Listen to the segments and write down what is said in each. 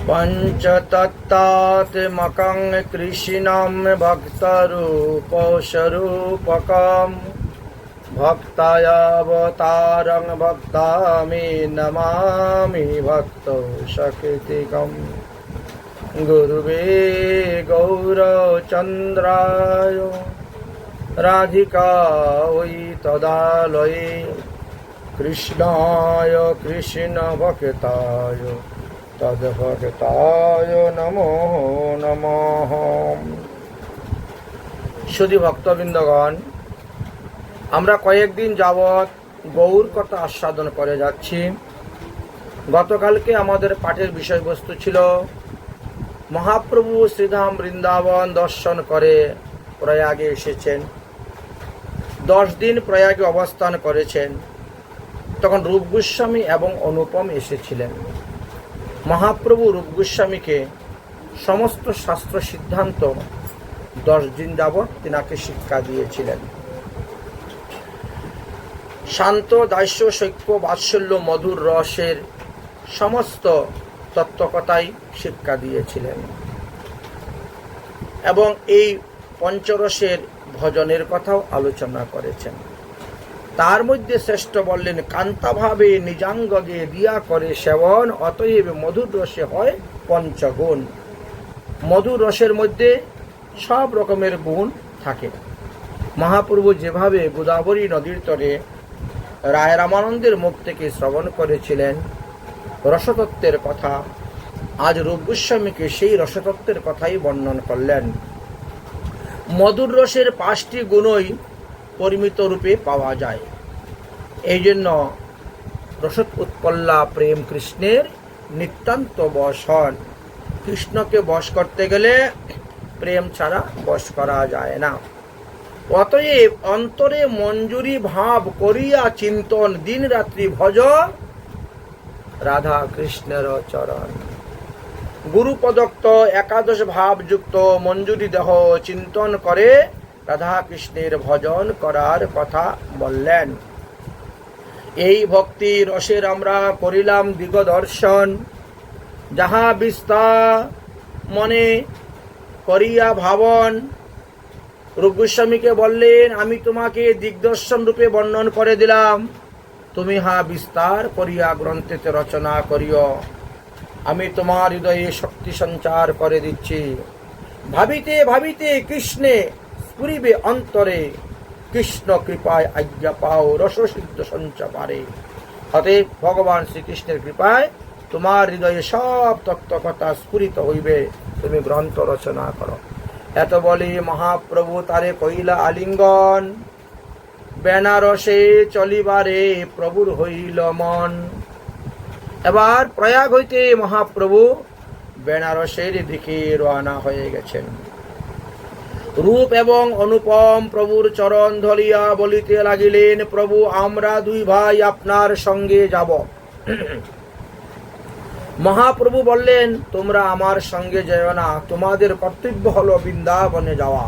পঞ্চতত্ত্বাত্মকং কৃষ্ণং ভক্তরূপস্বরূপকং ভক্তায়াবতারং ভক্তামি নমামি ভক্ত শক্তিকং গুরুবে গৌরচন্দ্রায় রাধিকায় তদালয়ে কৃষ্ণায় কৃষ্ণ ভক্তায় তদ্ভক্তায় নমো নমঃ। সুধী ভক্তবৃন্দগণ, আমরা কয়েকদিন যাবৎ গৌর কথা আস্বাদন করে যাচ্ছি। গতকালকে আমাদের পাঠের বিষয়বস্তু ছিল মহাপ্রভু শ্রীধাম বৃন্দাবন দর্শন করে প্রয়াগে এসেছেন, 10 দিন প্রয়াগে অবস্থান করেছেন। তখন রূপ গোস্বামী এবং অনুপম এসেছিলেন। মহাপ্রভু রূপ গোস্বামীকে সমস্ত শাস্ত্র সিদ্ধান্ত 10 দিন যাবৎ তিনাকে শিক্ষা দিয়েছিলেন। শান্ত দাস্য শৈক্য বাৎসল্য মধুর রসের সমস্ত তত্ত্বকথাই শিক্ষা দিয়েছিলেন এবং এই পঞ্চরসের ভজনের কথাও আলোচনা করেছেন। তার মধ্যে শ্রেষ্ঠ বললেন, কান্তাভাবে নিজাঙ্গে দিয়া করে সেবন, অতএব মধুর রসে হয় পঞ্চগুণ। মধুর রসের মধ্যে সব রকমের গুণ থাকে। মহাপ্রভু যেভাবে গোদাবরী নদীর তরে রায় রামানন্দের মুখ থেকে শ্রবণ করেছিলেন রসতত্ত্বের কথা, আজ রূপ গোস্বামীকে সেই রসতত্ত্বের কথাই বর্ণন করলেন। মধুর রসের 5টি গুণই পরিমিত রূপে পাওয়া যায়। এই জন্য রসত উৎপল্লা প্রেম কৃষ্ণের নিতান্ত বশ হন। কৃষ্ণকে বশ করতে গেলে প্রেম ছাড়া বশ করা যায় না। অতএব অন্তরে মঞ্জুরি ভাব করিয়া চিন্তন, দিন রাত্রি ভজ রাধা কৃষ্ণের চরণ। গুরু প্রদত্ত একাদশ ভাব যুক্ত মঞ্জুরি দেহ চিন্তন করে রাধা কৃষ্ণের ভজন করার কথা বললেন। এই ভক্তি রসের আমরা করিলাম দিগদর্শন, যাহা বিস্তার মনে করিয়া ভাবন। রূপ গোস্বামীকে বললেন, আমি তোমাকে দিগদর্শন রূপে বর্ণন করে দিলাম, তুমি হা বিস্তার করিয়া গ্রন্থেতে রচনা করিও। আমি তোমার হৃদয়ে শক্তি সঞ্চার করে দিচ্ছি। ভাবিতে ভাবিতে কৃষ্ণে স্ফুরিবে অন্তরে, কৃষ্ণ কৃপায় আজ্ঞা পাও রসসিদ্ধ সঞ্চারে। অতএব ভগবান শ্রীকৃষ্ণের কৃপায় তোমার হৃদয়ে সব তত্ত্বকথা স্ফুরিত হইবে, তুমি গ্রন্থ রচনা করো। এত বলি মহাপ্রভু তারে কইলা আলিঙ্গন, বেনারসে চলিবারে প্রভুর হইল মন। এবার প্রয়াগ হইতে মহাপ্রভু বেনারসের দিকে রওনা হয়ে গেছেন। রূপ এবং অনুপম প্রভুর চরণ ধরিয়া বলিতে লাগিলেন, প্রভু আমরা 2 ভাই আপনার সঙ্গে যাব। মহাপ্রভু বললেন, তোমরা আমার সঙ্গে যেও না, তোমাদের কর্তব্য হলো বৃন্দাবনে যাওয়া।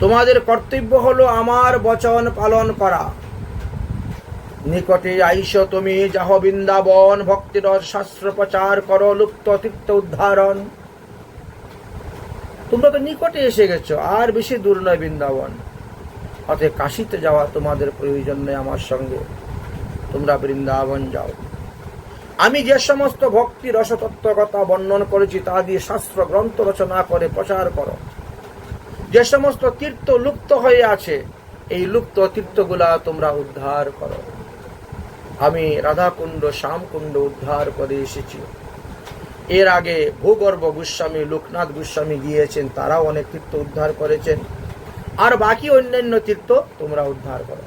তোমাদের কর্তব্য হলো আমার বচন পালন করা। নিকটে আইস তুমি, যাহ বৃন্দাবন, ভক্তিরস শাস্ত্র প্রচার করো, লুপ্ত তীর্থ উদ্ধারণ। তোমরা তো নিকটে এসে গেছো, আর বেশি দূর নয় বৃন্দাবন। অতএব কাশীতে যাওয়া তোমাদের প্রয়োজন নেই আমার সঙ্গে, তোমরা বৃন্দাবন যাও। আমি যে সমস্ত ভক্তি রসতত্ত্ব কথা বর্ণন করেছি তা দিয়ে শাস্ত্র গ্রন্থ রচনা করে প্রচার করো। যে সমস্ত তীর্থ লুপ্ত হয়ে আছে, এই লুপ্ত তীর্থগুলা তোমরা উদ্ধার করো। আমি রাধাকুণ্ড শ্যামকুণ্ড উদ্ধার করে এসেছি। এর আগে ভূগর্ভ গোস্বামী, লোকনাথ গোস্বামী গিয়েছেন, তারাও অনেক তীর্থ উদ্ধার করেছেন। আর বাকি অন্যান্য তীর্থ তোমরা উদ্ধার করো।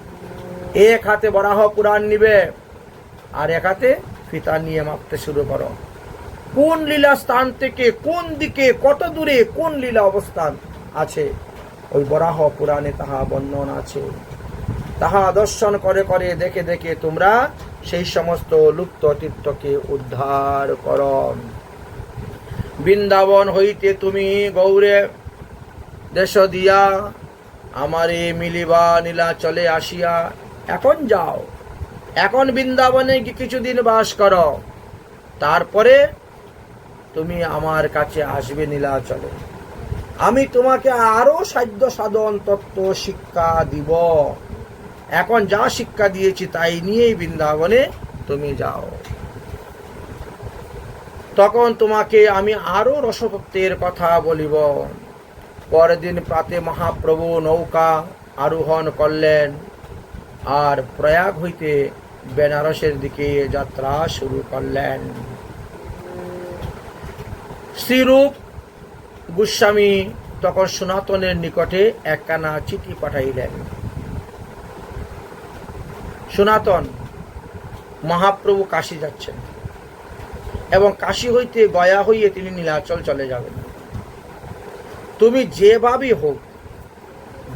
এক হাতে বরাহ পুরাণ নিবে, আর এক হাতে ফিতা নিয়ে মাপতে শুরু করো। কোন লীলা স্থান থেকে কোন দিকে কত দূরে কোন লীলা অবস্থান আছে, ওই বরাহ পুরাণে তাহা বর্ণন আছে। তাহা দর্শন করে করে দেখে দেখে তোমরা সেই সমস্ত লুপ্ত তীর্থকে উদ্ধার করো। বৃন্দাবন হইতে তুমি গৌরে দেশ দিয়া আমারে মিলিবা নীলাচলে আসিয়া এখন যাও। এখন বৃন্দাবনে কিছুদিন বাস করো। তারপরে তুমি আমার কাছে আসবে নীলাচলে। আমি তোমাকে আরো সাধ্য সাধন তত্ত্ব শিক্ষা দিব। এখন যা শিক্ষা দিয়েছি তাই নিয়েই বৃন্দাবনে তুমি যাও। তখন তোমাকে আমি আরো রসতত্ত্বের কথা বলিব। পরের দিন প্রাতে মহাপ্রভু নৌকা আরোহণ করলেন আর প্রয়াগ হইতে বেনারসের দিকে যাত্রা শুরু করলেন। শ্রীরূপ গোস্বামী তখন সনাতনের নিকটে একখানা চিঠি পাঠাইলেন। সনাতন, মহাপ্রভু কাশী যাচ্ছেন এবং কাশী হইতে গয়া হইয়ে তিনি নীলাচল চলে যাবেন। তুমি যেভাবে হোক,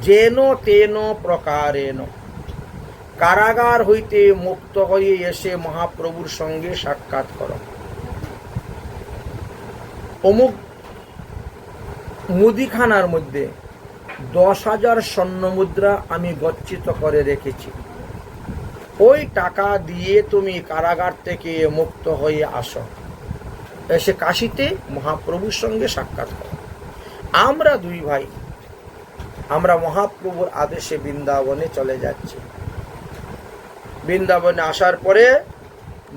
যেন তেন প্রকারেণ কারাগার হইতে মুক্ত হয়ে এসে মহাপ্রভুর সঙ্গে সাক্ষাৎ করো। অমুক মুদিখানার মধ্যে 10,000 স্বর্ণ মুদ্রা আমি গচ্ছিত করে রেখেছি। ওই টাকা দিয়ে তুমি কারাগার থেকে মুক্ত হয়ে আসো, এসে কাশীতে মহাপ্রভুর সঙ্গে সাক্ষাৎ করো। আমরা দুই ভাই, আমরা মহাপ্রভুর আদেশে বৃন্দাবনে চলে যাচ্ছি। বৃন্দাবনে আসার পরে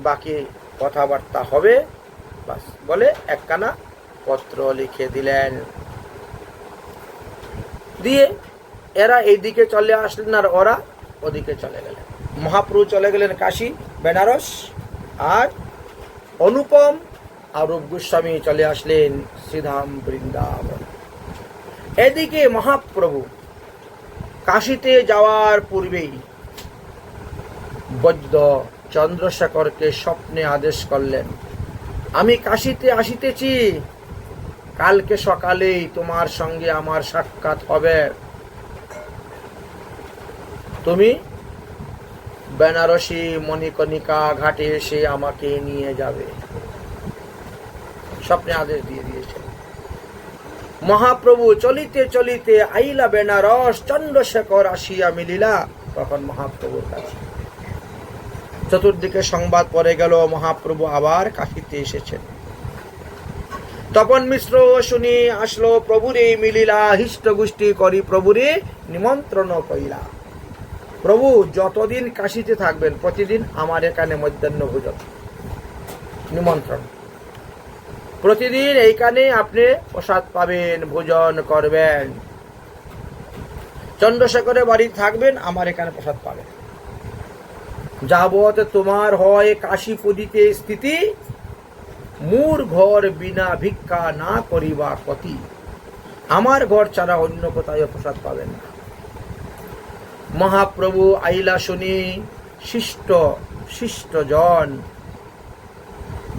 বাকি কথাবার্তা হবে, বাস বলে একখানা পত্র লিখে দিলেন। দিয়ে এরা এইদিকে চলে আসলেন আর ওরা ওদিকে চলে গেলেন। মহাপ্রভু চলে গেলেন কাশী, বেনারস, আর অনুপম আর রূপ গোস্বামী চলে আসলেন শ্রীধাম বৃন্দাবন। এদিকে মহাপ্রভু কাশীতে যাওয়ার পূর্বেই বৈদ্য চন্দ্রশেখরকে স্বপ্নে আদেশ করলেন, আমি কাশীতে আসিতেছি, কালকে সকালেই তোমার সঙ্গে আমার সাক্ষাৎ হবে। তুমি বেনারসি মণিকর্ণিকা ঘাটে এসে আমাকে নিয়ে যাবে। স্বপ্নে আদেশ দিয়ে দিয়েছে। মহাপ্রভু চলিতে চলিতে আইলা বেনারস, চন্দ্রশেখর আসিয়া মিলিলা তখন মহাপ্রভুর কাছে। চতুর্দিকে সংবাদ পড়ে গেল মহাপ্রভু আবার কাশীতে এসেছেন। তপন মিশ্র শুনি আসলো, প্রভুরে মিলিলা, হিষ্ট গোষ্ঠী করি প্রভুরে নিমন্ত্রণ কইলা। প্রভু যতদিন কাশীতে থাকবেন প্রতিদিন আমার এখানে মধ্যাহ্ন ভোজন নিমন্ত্রণ, প্রতিদিন এইখানে আপনি প্রসাদ পাবেন, ভোজন করবেন। চন্দ্রশেখরের বাড়ি থাকবেন, আমার এখানে প্রসাদ পাবেন। যাবত তোমার হয় কাশী পুজিতে স্থিতি, মোর ঘর বিনা ভিক্ষা না করিবা কতি। আমার ঘর ছাড়া অন্য কোথায় প্রসাদ পাবেন না। মহাপ্রভু আইলা শুনি শিষ্ট জন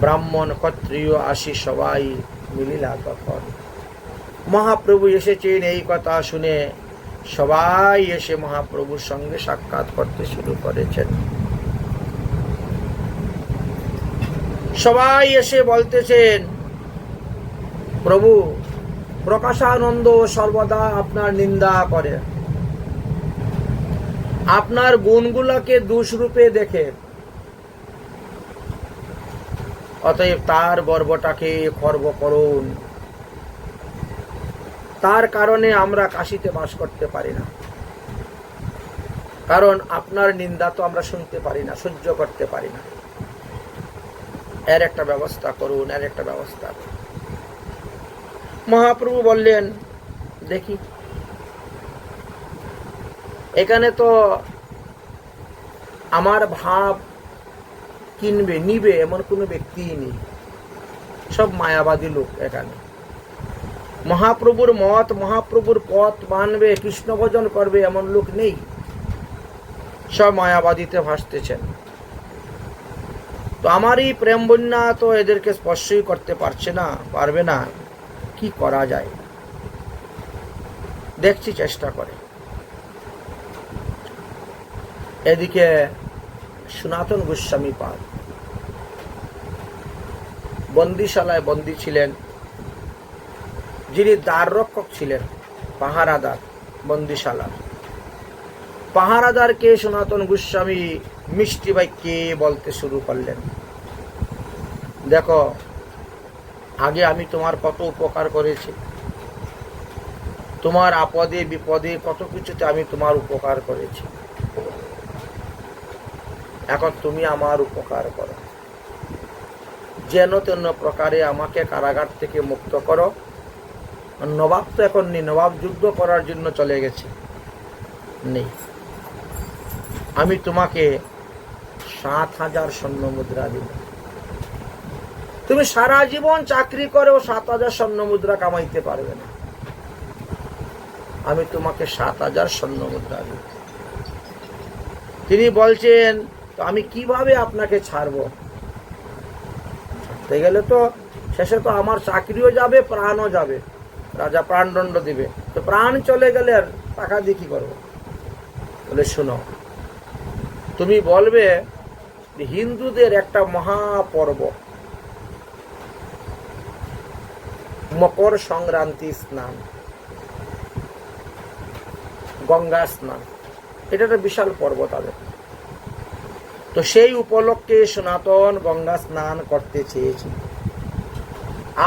ব্রাহ্মণ ক্ষত্রিয় আসি সবাই মিলিলা। তখন মহাপ্রভু এসেছেন এই কথা শুনে সবাই এসে মহাপ্রভুর সঙ্গে সাক্ষাৎ করতে শুরু করেছেন। সবাই এসে বলতেছেন, প্রভু প্রকাশানন্দ সর্বদা আপনার নিন্দা করে, আপনার গুণগুলাকে দোষরূপে দেখে, অতএব তার গর্বটাকে খর্ব করুন। তার কারণে আমরা কাশীতে বাস করতে পারি না, কারণ আপনার নিন্দা তো আমরা শুনতে পারি না, সহ্য করতে পারি না। এর একটা ব্যবস্থা করুন, এর একটা ব্যবস্থা। মহাপ্রভু বললেন, দেখি এখানে তো আমার ভাব কিনবে নিবে এমন কোনো ব্যক্তিই নেই, সব মায়াবাদী লোক। এখানে মহাপ্রভুর মত, মহাপ্রভুর পথ মানবে, কৃষ্ণ ভজন করবে এমন লোক নেই, সব মায়াবাদীতে ভাসতেছেন। তো আমার এই প্রেম বন্যা তো এদেরকে স্পর্শই করতে পারবে না, কি করা যায় দেখছি, চেষ্টা করে। এদিকে সনাতন গোস্বামী পাদ বন্দিশালায় বন্দী ছিলেন। যিনি দ্বাররক্ষক ছিলেন, পাহারাদার বন্দিশালার, পাহারাদারকে সনাতন গোস্বামী মিষ্টি বাক্যে বলতে শুরু করলেন। দেখো, আগে আমি তোমার কত উপকার করেছি, তোমার আপদে বিপদে কত কিছুতে আমি তোমার উপকার করেছি, এখন তুমি আমার উপকার করো, যেন তেন প্রকারে আমাকে কারাগার থেকে মুক্ত করো। নবাব তো এখন নেই, নবাব যুদ্ধ করার জন্য চলে গেছে, নেই। আমি তোমাকে 7,000 স্বর্ণ মুদ্রা দিব, তুমি সারা জীবন চাকরি করেও 7,000 স্বর্ণ মুদ্রা কামাইতে পারবে না, আমি তোমাকে 7,000 স্বর্ণ মুদ্রা দিব। তিনি বলছেন, তো আমি কিভাবে আপনাকে ছাড়বো? ছাড়তে গেলে তো শেষে তো আমার চাকরিও যাবে, প্রাণও যাবে, রাজা প্রাণদণ্ড দিবে, তো প্রাণ চলে গেলে আর টাকা দিয়ে কি করবো? বলে, শোনো, তুমি বলবে হিন্দুদের একটা মহাপর্ব মকর সংক্রান্তি স্নান, গঙ্গা স্নান, এটা একটা বিশাল পর্ব তাদের। তো সেই উপলক্ষে সনাতন গঙ্গা স্নান করতে চেয়েছি।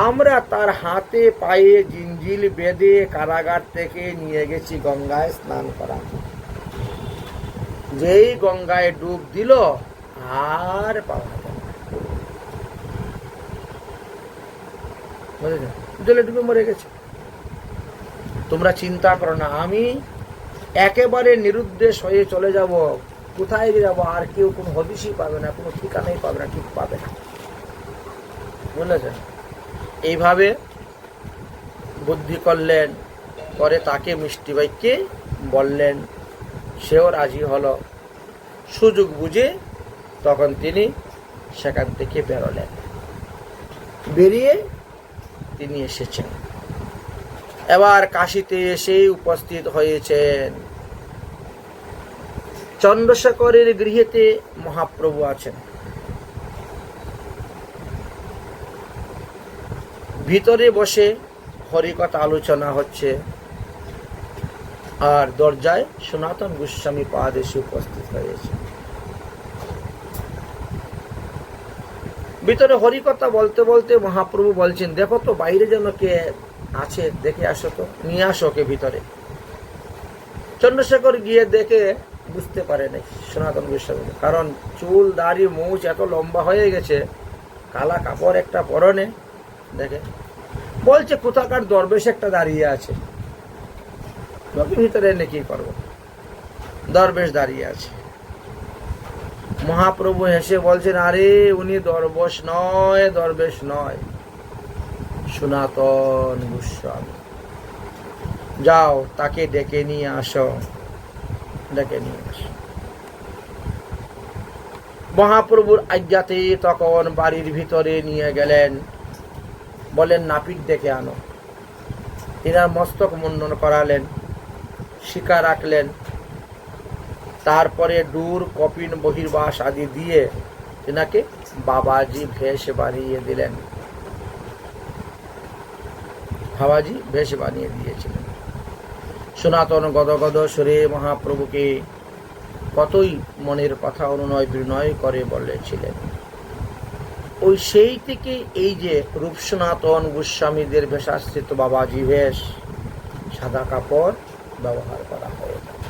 আমরা তার হাতে পায়ে জিঞ্জিল বেঁধে কারাগার থেকে নিয়ে গেছি গঙ্গায় স্নান করা। যেই গঙ্গায় ডুব দিল আর পাওয়া গেল না, বুঝলেন? জলে ডুবে মরে গেছে। তোমরা চিন্তা করো না, আমি একেবারে নিরুদ্দেশ হয়ে চলে যাব, কোথায় যাব, আর কেউ কোনো হদিশই পাবে না, কোনো ঠিকানাই পাবে না, ঠিক পাবে না, বুঝলেন? এইভাবে বুদ্ধি করলেন, পরে তাকে মিষ্টি বাক্যে বললেন, সেও রাজি হলো। সুযোগ বুঝে তখন তিনি সেখান থেকে বেরোলেন, বেরিয়ে তিনি এসেছেন। এবার কাশীতে এসে উপস্থিত হয়েছেন। চন্দ্রশেখরের গৃহেতে মহাপ্রভু আছেন, ভিতরে বসে হরিকথা আলোচনা হচ্ছে, আর দরজায় সনাতন গোস্বামী পাদ এসে উপস্থিত হয়েছে। ভিতরে হরিকথা বলতে বলতে মহাপ্রভু বলছেন, দেখো তো বাইরে যেন কে আছে, দেখে আসো তো, নিয়ে আসো ওকে ভিতরে। চন্দ্রশেখর গিয়ে দেখে বুঝতে পারে নাই সনাতন গোস্বামী, কারণ চুল দাড়ি মুছ এত লম্বা হয়ে গেছে, কালা কাপড় একটা পরনে, দেখে বলছে কোথাকার দরবেশ একটা দাঁড়িয়ে আছে, ভিতরে এনে কি করবো? দরবেশ দাঁড়িয়ে আছে। মহাপ্রভু হেসে বলছেন, আরে উনি দরবেশ নয়, দরবেশ নয়, সনাতন গোস্বামী, যাও তাকে ডেকে নিয়ে আসো, ডেকে নিয়ে আসো। মহাপ্রভুর আজ্ঞাতে তখন বাড়ির ভিতরে নিয়ে গেলেন, বলেন নাপিত ডেকে আনো। তিনার মস্তক মুন্ডন করালেন, শিকা রাখলেন, তারপরে ডুর কপিন বহির্বাস আদি দিয়ে তিনাকে বাবাজি ভেষ বানিয়ে দিলেন। বাবাজি ভেষ বানিয়ে দিয়েছিলেন। সনাতন গদগদ সুরে মহাপ্রভুকে কতই মনের কথা অনুনয় বিনয় করে বলেছিলেন। ওই সেই থেকে এই যে রূপ সনাতন গোস্বামীদের ভেষাশ্রিত বাবাজি ভেষ, সাদা কাপড় ব্যবহার করা হয়ে থাকে।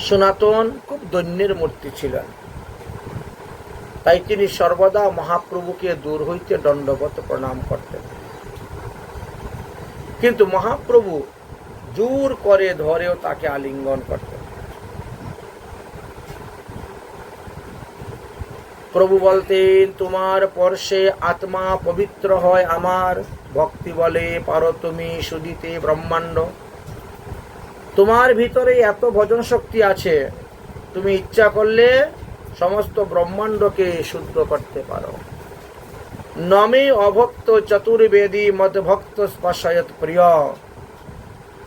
সনাতন খুব দৈন্যের মূর্তি ছিলেন, তাই তিনি সর্বদা মহাপ্রভুকে দূর হইতে দণ্ডবত প্রণাম করতেন। কিন্তু মহাপ্রভু জোর করে ধরেও তাকে আলিঙ্গন করতেন। প্রভু বলতেন, তোমার পরশে আত্মা পবিত্র হয় আমার, ভক্তি বলে পারো তুমি শুধিতে ব্রহ্মাণ্ড। তোমার ভিতরে এত ভজন শক্তি আছে, তুমি ইচ্ছা করলে সমস্ত ব্রহ্মাণ্ডকে শুদ্ধ করতে পারো। নমে অভক্ত চতুর্বেদী মদ ভক্ত স্পর্শয়ত প্রিয়,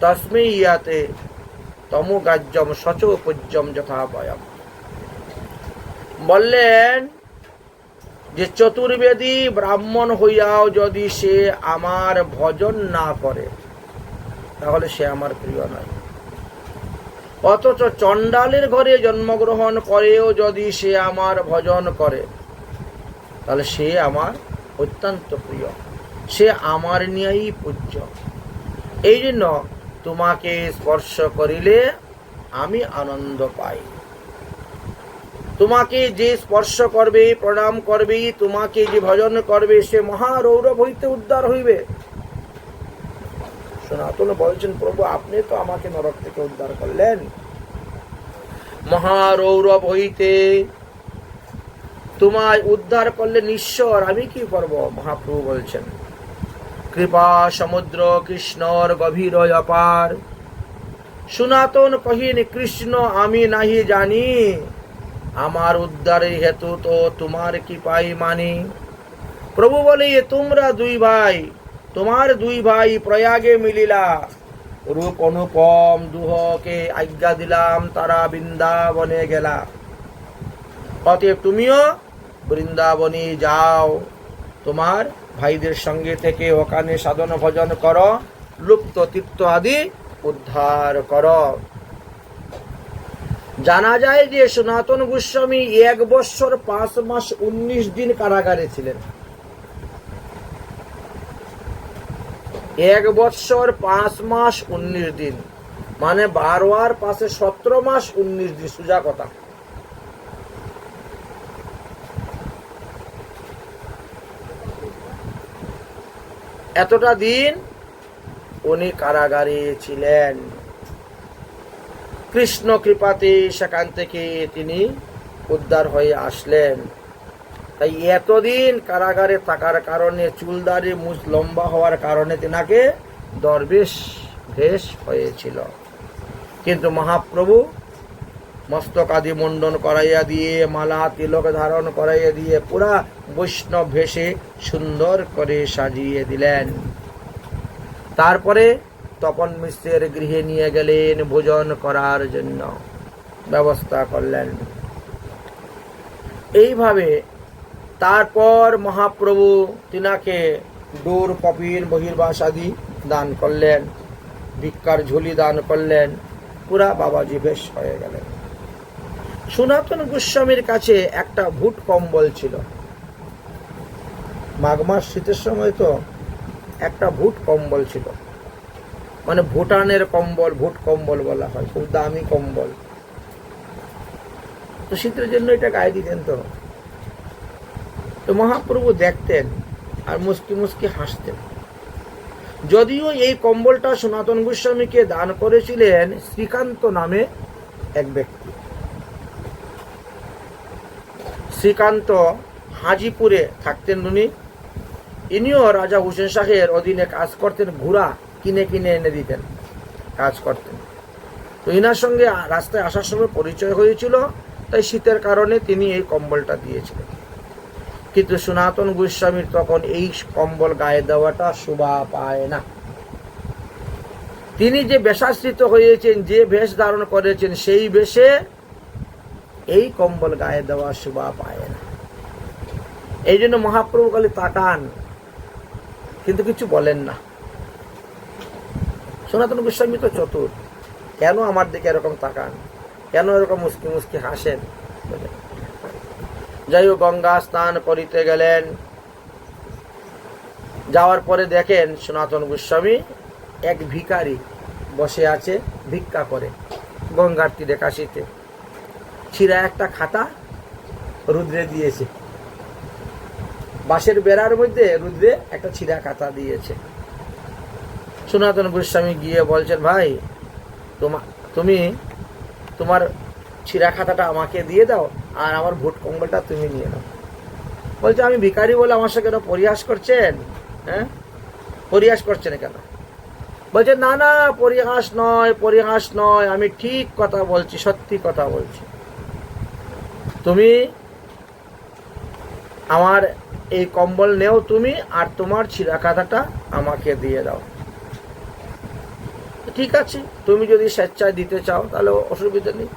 তস্মৈ ইয়াতে তমুগাজ্যম সচ পূজ্যম যথাভয়ম। বললেন যে চতুর্বেদী ব্রাহ্মণ হইয়াও যদি সে আমার ভজন না করে, তাহলে সে আমার প্রিয় নয়। অথচ চণ্ডালের ঘরে জন্মগ্রহণ করেও যদি সে আমার ভজন করে, তাহলে সে আমার অত্যন্ত প্রিয়, সে আমার নিয়েই পূজ্য। এই জন্য তোমাকে স্পর্শ করিলে আমি আনন্দ পাই। তোমাকে যে স্পর্শ করবে, প্রণাম করবে, তোমাকে যে ভজন করবে, সে মহারৌরব হইতে উদ্ধার হইবে। সনাতন বলছেন, প্রভু আপনি তো আমাকে নরক থেকে উদ্ধার করলেন, মহারৌরব হইতে তোমায় উদ্ধার করলেন ঈশ্বর, আমি কি করব? মহাপ্রভু বলছেন, কৃপা সমুদ্র কৃষ্ণর গভীর অপার। সনাতন কহিন, কৃষ্ণ আমি নাহি জানি, আমার উদ্ধারের হেতু তো তোমার কৃপাই মানি। প্রভু বলে, তোমরা দুই ভাই, তোমার দুই ভাই প্রয়াগে মিলিলা, রূপ অনুপম দুহকে আজ্ঞা দিলাম, তারা বৃন্দাবনে গেলা। অতএব তুমিও বৃন্দাবনে যাও, তোমার ভাইদের সঙ্গে থেকে ওখানে সাধন ভজন করো, লুপ্ত তীর্থ আদি উদ্ধার করো। জানা যায় যে সনাতন গোস্বামী 1 বৎসর 5 মাস 19 দিন কারাগারে ছিলেন। 1 বৎসর 5 মাস 19 দিন মানে 12 আর 5 17 মাস 19 দিন, সোজা কথা। এতটা দিন উনি কারাগারে ছিলেন। কৃষ্ণ কৃপাতে সেখান থেকে তিনি উদ্ধার হয়ে আসলেন। তাই এতদিন কারাগারে থাকার কারণে, চুলদারি মুছ লম্বা হওয়ার কারণে তিনাকে দরবেশ ভেষ হয়েছিল। কিন্তু মহাপ্রভু মস্তক আদি মুন্ডন করাইয়া দিয়ে, মালা তিলক ধারণ করাইয়া দিয়ে, পুরা বৈষ্ণব ভেষে সুন্দর করে সাজিয়ে দিলেন। তারপরে তপন মিশ্রের গৃহে নিয়ে গেলেন ভোজন করার জন্য, ব্যবস্থা করলেন। এইভাবে তারপর মহাপ্রভু তিনাকে ডোর, কপিন, বহির্বাস আদি দান করলেন, ভিক্ষার ঝুলি দান করলেন, পুরা বাবাজি বেশ হয়ে গেলেন। সনাতন গোস্বামীর কাছে একটা ভুট কম্বল ছিল। মাঘ মাস শীতের সময় তো একটা ভুট কম্বল ছিল, মানে ভুটানের কম্বল, ভুট কম্বল বলা হয়, খুব দামি কম্বল। তো শীতের জন্য এটা গায়ে দিতেন। তো মহাপ্রভু দেখতেন আর মুস্কি মুস্কি হাসতেন। যদিও এই কম্বলটা সনাতন গোস্বামীকে দান করেছিলেন শ্রীকান্ত নামে এক ব্যক্তি। শ্রীকান্ত হাজিপুরে থাকতেন উনি। ইনিও রাজা হুসেন শাহের অধীনে কাজ করতেন, ঘোড়া কিনে কিনে এনে দিতেন, কাজ করতেন। তো ইনার সঙ্গে রাস্তায় আসার সময় পরিচয় হয়েছিল, তাই শীতের কারণে তিনি এই কম্বলটা দিয়েছিলেন। কিন্তু সনাতন গোস্বামীর তখন এই কম্বল গায়ে দেওয়াটা শোভা পায় না। তিনি যে বেশাশ্রিত হয়েছেন, যে বেশ ধারণ করেছেন, সেই বেশে এই কম্বল গায়ে দেওয়া শোভা পায় না। এই জন্য মহাপ্রভু খালি তাকান, কিন্তু কিছু বলেন না। সনাতন গোস্বামী তো চতুর, কেন আমার দিকে এরকম তাকান, কেন এরকম মুস্কি মুস্কি হাসেন? যাই হোক, গঙ্গা স্নান করিতে গেলেন। যাওয়ার পরে দেখেন সনাতন গোস্বামী এক ভিখারি বসে আছে, ভিক্ষা করে গঙ্গার তীরে কাশিতে। ছিঁড়া একটা খাতা রুদ্রে দিয়েছে, বাঁশের বেড়ার মধ্যে রুদ্রে একটা ছিঁড়া খাতা দিয়েছে। সনাতন গোস্বামী গিয়ে বলছেন, ভাই তুমি তোমার ছিঁড়া খাতাটা আমাকে দিয়ে দাও, আর আমার ভুট কম্বলটা তুমি নিয়ে নাও। বলছে, আমি ভিখারি বলে আমার সাথে কেন পরিহাস করছেন? হ্যাঁ, পরিহাস করছেন কেন? বলছে, না না, পরিহাস নয়, পরিহাস নয়, আমি ঠিক কথা বলছি, সত্যি কথা বলছি। তুমি আমার এই কম্বল নেও তুমি, আর তোমার ছিঁড়া খাতাটা আমাকে দিয়ে দাও। ঠিক আছে, তুমি যদি স্বেচ্ছায় দিতে চাও তাহলে অসুবিধা নেই।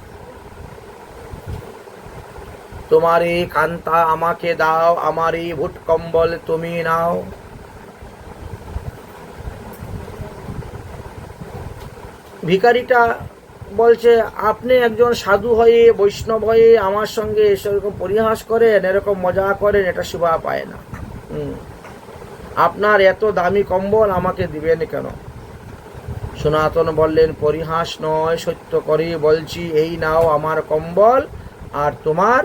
তোমার এই কান্তা আমাকে দাও, আমার এই ভুট কম্বল তুমি নাও। ভিখারিটা বলছে আপনি একজন সাধু হয়ে বৈষ্ণব হয়ে আমার সঙ্গে সেরকম পরিহাস করেন, এরকম মজা করেন, এটা শোভা পায় না। আপনার এত দামি কম্বল আমাকে দিবেন কেন? সনাতন বললেন, পরিহাস নয়, সত্য করে বলছি, এই নাও আমার কম্বল, আর তোমার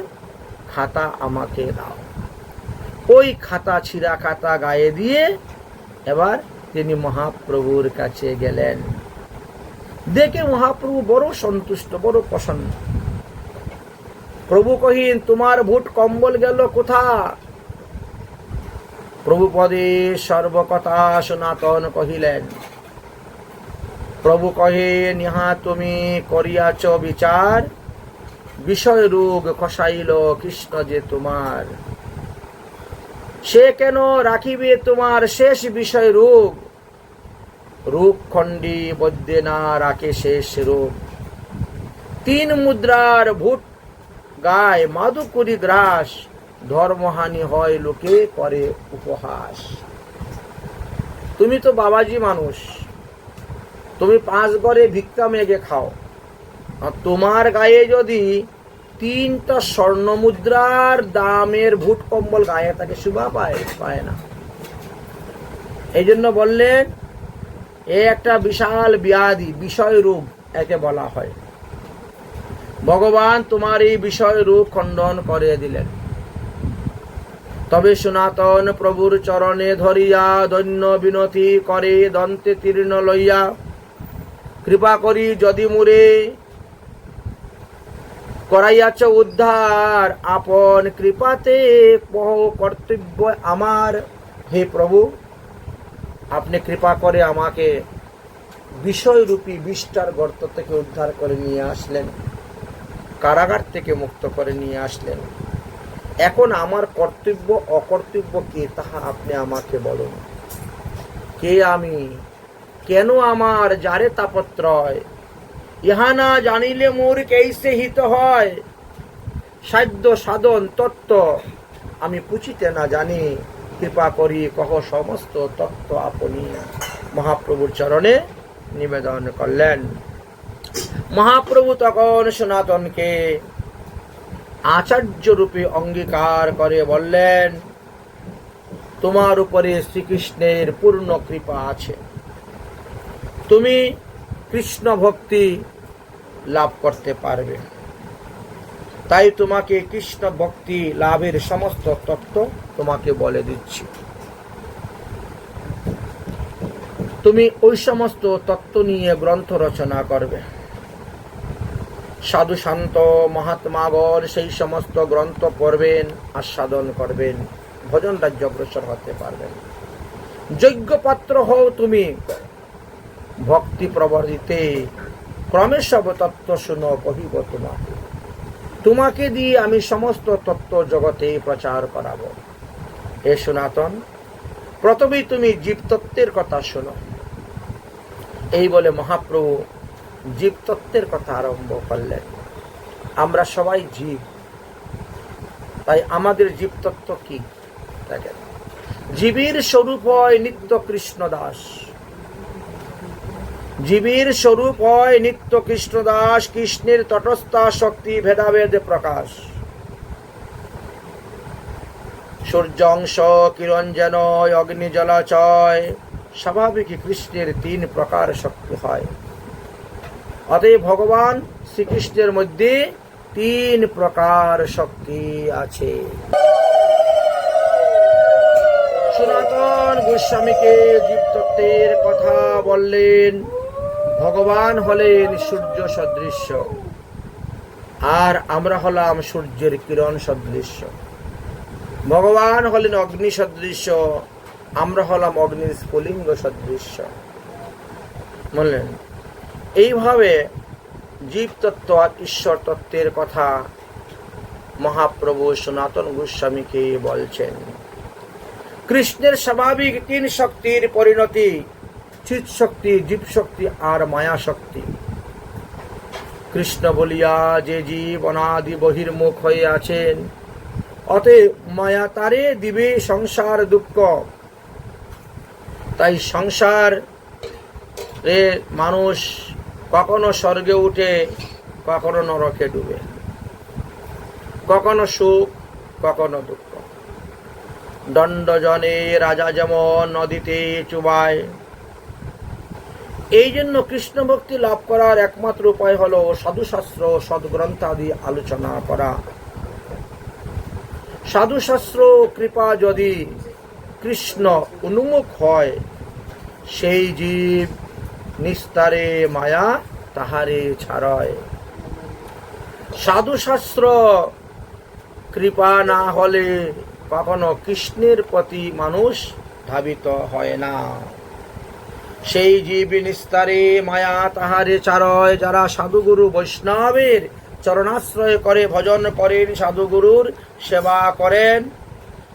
খাতা আমাকে দাও। ওই খাতা, ছিঁড়া খাতা গায়ে দিয়ে এবার তিনি মহাপ্রভুর কাছে গেলেন। দেখে মহাপ্রভু বড় সন্তুষ্ট, বড় প্রসন্ন। প্রভু কহিন, তোমার ভূত কম্বল গেল কোথা? প্রভুপদে সর্বকথা সনাতন কহিলেন। প্রভু কহে, নিহা তুমি করিয়াছ বিচার, বিষয় রোগ খসাইল কৃষ্ণ যে তোমার। সে কেন রাখিবে তোমার শেষ বিষয় রোগ? রূপ খণ্ডী বদ্যে না রাখে শেষ রোগ। 3 মুদ্রার ভূত গায় মাধুকরী গ্রাস, ধর্মহানি হয় লোকে করে উপহাস। তুমি তো বাবাজি মানুষ, তুমি 5 ঘরে ভিক্ষা মেঘে খাও, আর তোমার গায়ে যদি 3টা স্বর্ণ মুদ্রার দামের ভূত কম্বল গায়ে তাকে শোভা পায় না। এই জন্য বললেন, এ একটা বিশাল ব্যাধি, বিষয় রোগ একে বলা হয়। ভগবান তোমার এই বিষয় রোগ খণ্ডন করে দিলেন। তবে সনাতন প্রভুর চরণে ধরিয়া দৈন্য বিনতি করে দন্তে তীর্ণ লইয়া, কৃপা করি যদি মুরে করাইয়াছ উদ্ধার, আপন কৃপাতে কহ কর্তব্য আমার। হে প্রভু, আপনি কৃপা করে আমাকে বিষয়রূপী বিষ্ঠার গর্ত থেকে উদ্ধার করে নিয়ে আসলেন, কারাগার থেকে মুক্ত করে নিয়ে আসলেন। এখন আমার কর্তব্য অকর্তব্য কে, তাহা আপনি আমাকে বলুন। কে আমি, কেন আমার যারে তাপত্রয়? ইহা না জানিলে মোর কেইসে হিত হয়। সাধ্য সাধন তত্ত্ব আমি পুছিতে না জানি, কৃপা করি কহ সমস্ত তত্ত্ব আপনি। মহাপ্রভুর চরণে নিবেদন করলেন। মহাপ্রভু তখন সনাতনকে আচার্য রূপে অঙ্গীকার করে বললেন, তোমার উপরে শ্রীকৃষ্ণের পূর্ণ কৃপা আছে, তুমি কৃষ্ণ ভক্তি লাভ করতে পারবে। তাই তোমাকে কৃষ্ণ ভক্তি লাভের সমস্ত তত্ত্ব তোমাকে বলে দিচ্ছি। তুমি ওই সমস্ত তত্ত্ব নিয়ে গ্রন্থ রচনা করবে। সাধু শান্ত মহাত্মাগণ সেই সমস্ত গ্রন্থ পড়বেন, আস্বাদন করবেন, ভজন রাজ্য অগ্রসর হতে পারবেন। যোগ্য পাত্র হও তুমি ভক্তি প্রবর্তিতে, ক্রমে সব তত্ত্ব শুনো কহিব তোমাকে। তোমাকে দিয়ে আমি সমস্ত তত্ত্ব জগতে প্রচার করাবো। হে সনাতন, প্রথমেই তুমি জীবতত্ত্বের কথা শোনো। এই বলে মহাপ্রভু জীবতত্ত্বের কথা আরম্ভ করলেন। আমরা সবাই জীব, তাই আমাদের জীবতত্ত্ব কি দেখেন। জীবের স্বরূপ হয় নিত্য কৃষ্ণ দাস। জীবের স্বরূপ হয় নিত্য কৃষ্ণ দাস, কৃষ্ণের তটস্থা শক্তি ভেদাভেদ প্রকাশ। সূর্য অংশ কিরণ যেন অগ্নি জলাচয়, স্বাভাবিক কৃষ্ণের 3 প্রকার শক্তি হয়। অতএব ভগবান শ্রীকৃষ্ণের মধ্যে 3 প্রকার শক্তি আছে। সনাতন গোস্বামীকে জীবতত্ত্বের কথা বললেন। ভগবান হলেন সূর্য সদৃশ্য, আর আমরা হলাম সূর্যের কিরণ সদৃশ্য। ভগবান হলেন অগ্নি সদৃশ্য, আমরা হলাম অগ্নির স্ফুলিঙ্গ সদৃশ্য। বললেন এইভাবে জীবতত্ত্ব আর ঈশ্বর তত্ত্বের কথা মহাপ্রভু সনাতন গোস্বামীকে বলছেন। কৃষ্ণের স্বাভাবিক 3 শক্তির পরিণতি, চিৎ শক্তি, জীব শক্তি আর মায়া শক্তি। কৃষ্ণ বলিয়া যে জীব অনাদি বহির্মুখ হয়ে আছেন, অতএব মায়া তারে দিবে সংসার দুঃখ। তাই সংসার মানুষ কখনো স্বর্গে উঠে কখনো নরকে ডুবে, কখনো সুখ কখনো দুঃখ। দণ্ডজনে রাজা যেমন নদীতে চুবায়। এই জন্য কৃষ্ণ ভক্তি লাভ করার একমাত্র উপায় হলো সাধুশাস্ত্র সদ্গ্রন্থাদি আলোচনা করা। সাধুশাস্ত্র কৃপা যদি কৃষ্ণ উন্মুখ হয়, সেই জীব নিস্তারে মায়া তাহারে ছাড়য়। সাধুশাস্ত্র কৃপা না হলে কখনো কৃষ্ণের প্রতি মানুষ ধাবিত হয় না। সেই জীব নিস্তারে মায়া তাহারে ছাড়য়। যারা সাধুগুরু বৈষ্ণবের চরণাশ্রয় করে ভজন করেন, সাধুগুরুর সেবা করেন,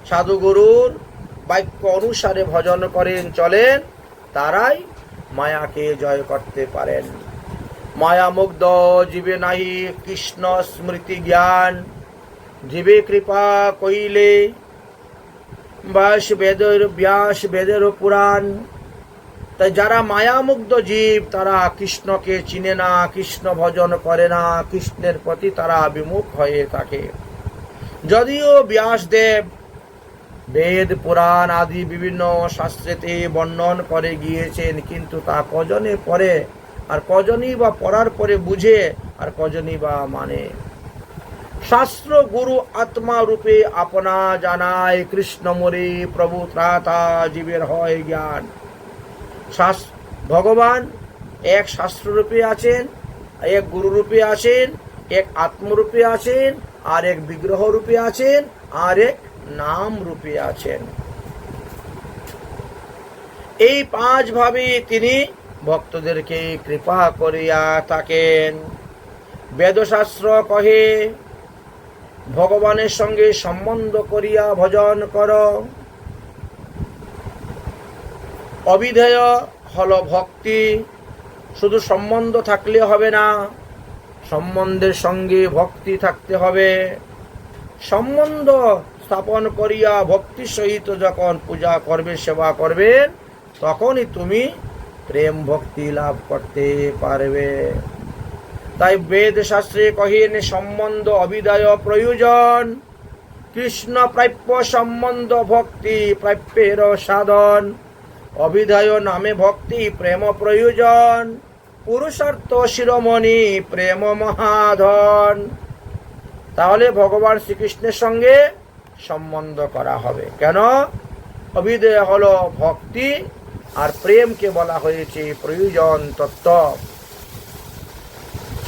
সাধুগুরুর বাক্য অনুসারে ভজন করেন চলেন, তারাই মায়াকে জয় করতে পারেন। মায়ামুগ্ধ জীবে নাহি কৃষ্ণ স্মৃতি জ্ঞান, জীবে কৃপা কইলে ব্যাস বেদের পুরাণ। তাই যারা মায়ামুগ্ধ জীব তারা কৃষ্ণকে চিনে না, কৃষ্ণ ভজন করে না, কৃষ্ণের প্রতি তারা বিমুখ হয়ে থাকে। যদিও ব্যাসদেব বেদ পুরাণ আদি বিভিন্ন শাস্ত্রেতে বর্ণন করে গিয়েছেন, কিন্তু তা কজনে পড়ে, আর কজনই বা পড়ার পরে বুঝে, আর কজনই বা মানে। শাস্ত্র গুরু আত্মা রূপে আপনা জানায়, কৃষ্ণ মোরে প্রভু ত্রাতা জীবের হয় জ্ঞান। ভগবান এক শাস্ত্ররূপে আছেন, এক গুরুরূপে আছেন, এক আত্মরূপে আছেন, আর এক বিগ্রহ রূপে আছেন, আর এক নাম রূপে আছেন। এই পাঁচ ভাবে তিনি ভক্তদেরকে কৃপা করিয়া থাকেন। বেদশাস্ত্র কহে ভগবানের সঙ্গে সম্বন্ধ করিয়া ভজন কর। অবিধেয় হল ভক্তি। শুধু সম্বন্ধ থাকলে হবে না, সম্বন্ধের সঙ্গে ভক্তি থাকতে হবে। সম্বন্ধ স্থাপন করিয়া ভক্তি সহিত যখন পূজা করবে, সেবা করবে, তখনই তুমি প্রেম ভক্তি লাভ করতে পারবে। তাই বেদ শাস্ত্রে কহেন সম্বন্ধ অবিধেয় প্রয়োজন। কৃষ্ণ প্রাপ্য সম্বন্ধ ভক্তি প্রাপ্যের সাধন। অবিধেয় নামে ভক্তি প্রেম প্রয়োজন। পুরুষার্থ শিরোমণি প্রেম মহাধন। তাহলে ভগবান শ্রীকৃষ্ণের সঙ্গে সম্বন্ধ করা হবে। কেন? অবিধেয় হলো ভক্তি, আর প্রেমকে বলা হয়েছে প্রয়োজন তত্ত্ব।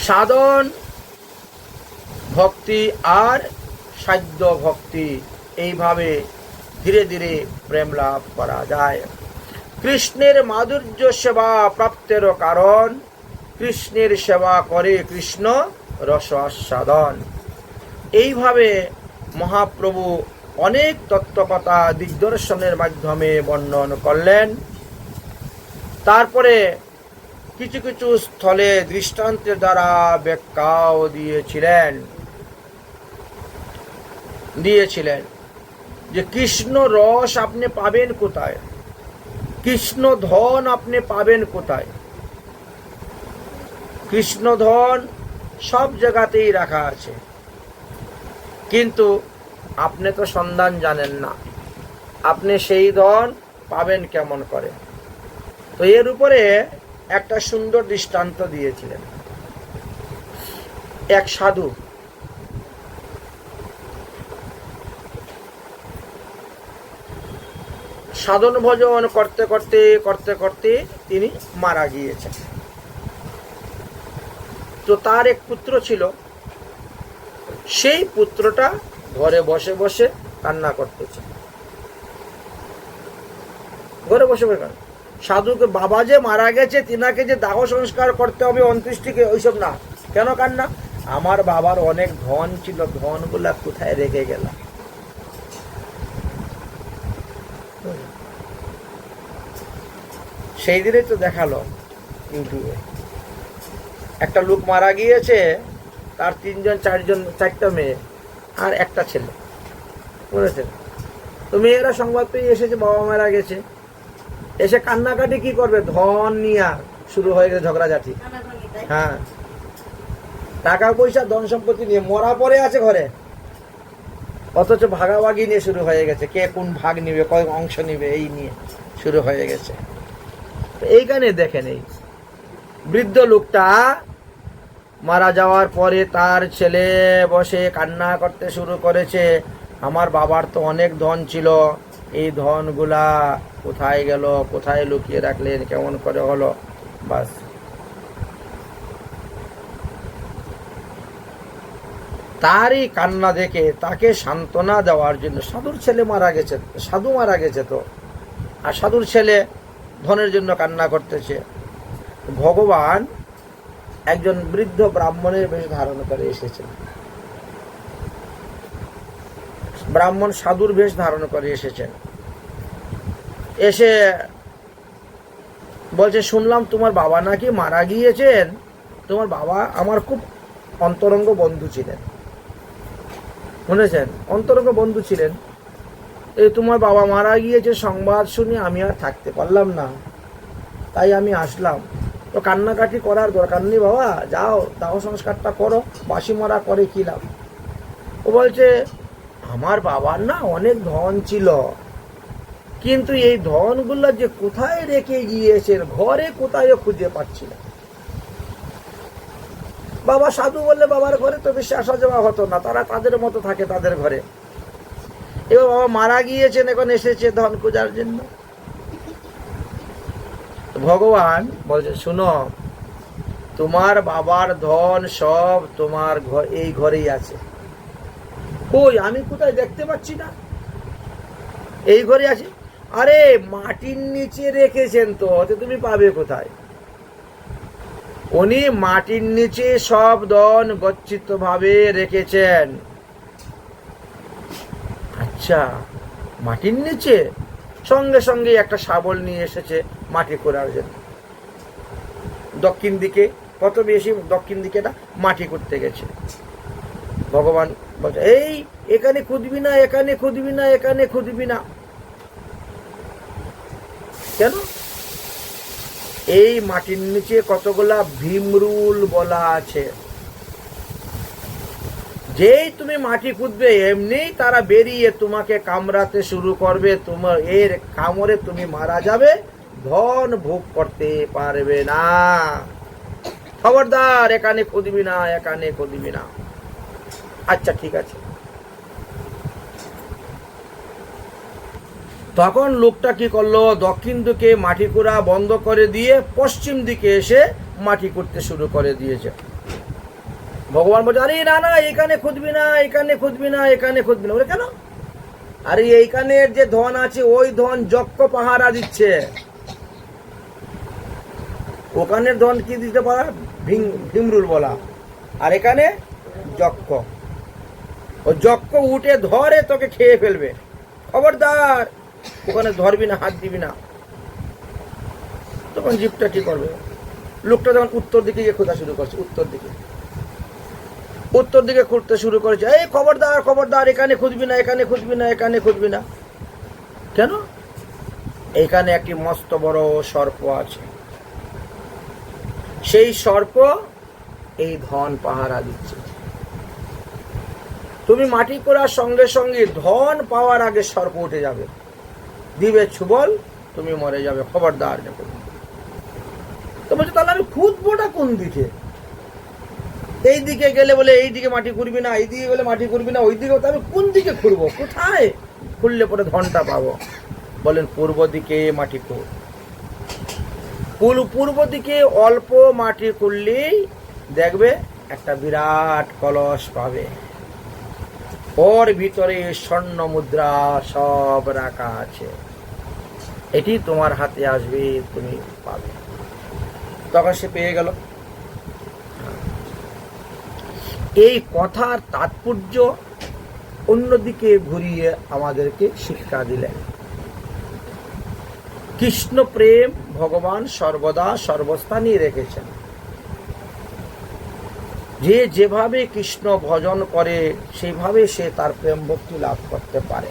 সাধন ভক্তি আর সাধ্য ভক্তি, এইভাবে ধীরে ধীরে প্রেম লাভ করা যায়। কৃষ্ণের মাধুর্য সেবা প্রাপ্তের কারণ। কৃষ্ণের সেবা করে কৃষ্ণ রস আস্বাদন। এইভাবে মহাপ্রভু অনেক তত্ত্বকথা দিগদর্শনের মাধ্যমে বর্ণন করলেন। তারপরে কিছু কিছু স্থলে দৃষ্টান্তের দ্বারা ব্যাখ্যাও দিয়েছিলেন যে কৃষ্ণ রস আপনি পাবেন কোথায়, কৃষ্ণ ধন আপনি পাবেন কোথায়। কৃষ্ণ ধন সব জায়গাতেই রাখা আছে, কিন্তু আপনি তো সন্ধান জানেন না, আপনি সেই ধন পাবেন কেমন করে। তো এর উপরে একটা সুন্দর দৃষ্টান্ত দিয়েছিলেন। এক সাধু সাধন ভজন করতে করতে করতে করতে তিনি মারা গিয়েছেন। তো তার এক পুত্র ছিল, সেই পুত্রটা ঘরে বসে বসে কান্না করতেছে। ঘরে বসে বসে কান্না। সাধুকে বাবা যে মারা গেছে, তিনাকে যে দাহ সংস্কার করতে হবে অন্ত্যেষ্টিকে, ওইসব না। কেন কান্না? আমার বাবার অনেক ধন ছিল, ধনগুলা কোথায় রেখে গেলাম। সেই দিনে তো দেখালো ইউটিউবে, একটা লোক মারা গিয়েছে, তার 3জন 4জন 4টা মেয়ে আর একটা ছেলে, বুঝেছেন? তো মেয়েরা সংবাদ পেয়ে এসেছে বাবা মারা গেছে, এসে কান্নাকাটি কি করবে, ধন নিয়ে শুরু হয়ে গেছে ঝগড়াঝাটি। হ্যাঁ, টাকা পয়সা ধন সম্পত্তি নিয়ে মরা পড়ে আছে ঘরে, অথচ ভাগাভাগি নিয়ে শুরু হয়ে গেছে, কে কোন ভাগ নিবে, কয় অংশ নিবে, এই নিয়ে শুরু হয়ে গেছে। এইখানে দেখেন, এই বৃদ্ধ লোকটা মারা যাওয়ার পরে তার ছেলে বসে কান্না করতে শুরু করেছে, আমার বাবার তো অনেক ধন ছিল, এই ধনগুলা কোথায় গেল, কোথায় লুকিয়ে রাখলেন, কেমন করে হলো। বাস, তারই কান্না দেখে তাকে সান্ত্বনা দেওয়ার জন্য, সাধুর ছেলে মারা গেছে, সাধু মারা গেছে তো, আর সাধুর ছেলে ধনের জন্য কান্না করতেছে, ভগবান একজন বৃদ্ধ ব্রাহ্মণের বেশ ধারণ করে এসেছেন। ব্রাহ্মণ সাধুর বেশ ধারণ করে এসেছেন, এসে বলছে, শুনলাম তোমার বাবা নাকি মারা গিয়েছেন, তোমার বাবা আমার খুব অন্তরঙ্গ বন্ধু ছিলেন, শুনেছেন, অন্তরঙ্গ বন্ধু ছিলেন, এই তোমার বাবা মারা গিয়েছে সংবাদ শুনে আমি আর থাকতে পারলাম না, তাই আমি আসলাম। তো কান্নাকাটি করার দরকার নেই বাবা, যাও দাহ সংস্কারটা করো, বাসি মরা করে কি লাভ। ও বলছে, আমার বাবার না অনেক ধন ছিল, কিন্তু এই ধনগুলো যে কোথায় রেখে গিয়েছেন, ঘরে কোথায় খুঁজে পাচ্ছি না। বাবা সাধু বললে বাবার ঘরে তো বেশি আসা যাওয়া হতো না, তারা তাদের মতো থাকে তাদের ঘরে। এবার বাবা মারা গিয়েছেন, এখন এসেছে ধন খোঁজার জন্য। ভগবান বলছে, শুনো, তোমার বাবার ধন সব তোমার এই ঘরেই আছে। কই, আমি কোথায় দেখতে পাচ্ছি না, এই ঘরে আছে। আরে মাটির নিচে রেখেছেন তো, তুমি পাবে কোথায়? উনি মাটির নিচে সব ধন গচ্ছিত ভাবে রেখেছেন। আচ্ছা, মাটির নিচে? সঙ্গে সঙ্গে একটা শাবল নিয়ে এসেছে মাটি করার জন্য। দক্ষিণ দিকে, কত বেশি দক্ষিণ দিকে না, মাটি করতে গেছে। ভগবান বলছে, এই এখানে খুঁজবি না, এখানে খুঁজবি না, এখানে খুঁজবি না। কেন? এই মাটির নিচে কতগুলা ভীমরুল বলা আছে, যেই তুমি মাটি খুঁজবে এমনি তারা বেরিয়ে তোমাকে কামড়াতে শুরু করবে, তোমার এর কামড়ে তুমি মারা যাবে, ধন ভোগ করতে পারবে না। খবরদার, এখানে খুঁজবি না, এখানে খুঁজবি না। আচ্ছা ঠিক আছে। তখন লোকটা কি করলো, দক্ষিণ দিকে মাটি খোঁড়া বন্ধ করে দিয়ে পশ্চিম দিকে এসে মাটি করতে শুরু করে দিয়েছে। ভগবান বলছে, আরে না না, এখানে খুঁজবি না, এখানে খুঁজবি না, এখানে খুঁজবি না। বলে কেন? আরে এইখানের যে ধন আছে ওই ধন যক্ষ পাহারা দিচ্ছে, ওখানের ধন কি দিতে পারা, ভীমরুল বলা, আর এখানে যক্ষ। ও যক্ষ উঠে ধরে তোকে খেয়ে ফেলবে, খবরদার ওখানে ধরবি না, হাত দিবি না। তখন জীবটা কি করবে? লোকটা যখন উত্তর দিকে গিয়ে খোঁজা শুরু করছে, উত্তর দিকে খুঁড়তে শুরু করেছে, এই খবরদার খবরদার, এখানে খুঁজবি না, এখানে খুঁজবি না, এখানে খুঁজবি না। কেন? এখানে একটি মস্ত বড় সর্প আছে, সেই সর্প এই ধন পাহারা দিচ্ছে। তুমি মাটি করার সঙ্গে সঙ্গে ধন পাওয়ার আগে সর্প উঠে যাবে, দিবে ছুবল, তুমি মরে যাবে, খবরদার দেখো। তো বলছে, তাহলে আমি খুঁজবোটা কোন দিকে? এই দিকে গেলে বলে এই দিকে মাটি খুঁড়বি না, এই দিকে গেলে মাটি খুঁড়বি না, ওই দিকে, আমি কোন দিকে খুঁড়বো, কোথায় খুঁড়লে পরে ধনটা পাবো? বলেন, পূর্ব দিকে মাটি খুঁড়। পূর্ব দিকে অল্প মাটি খুঁড়লেই দেখবে একটা বিরাট কলস পাবে, ওর ভিতরে স্বর্ণ মুদ্রা সব রাখা আছে, এটি তোমার হাতে আসবে, তুমি পাবে। তখন সে পেয়ে গেল। এই কথার তাৎপর্য অন্যদিকে ঘুরিয়ে আমাদেরকে শিক্ষা দিলেন। কৃষ্ণ প্রেম ভগবান সর্বদা সর্বস্থানেই রেখেছেন। যে যেভাবে কৃষ্ণ ভজন করে সেইভাবে সে তার প্রেম ভক্তি লাভ করতে পারে,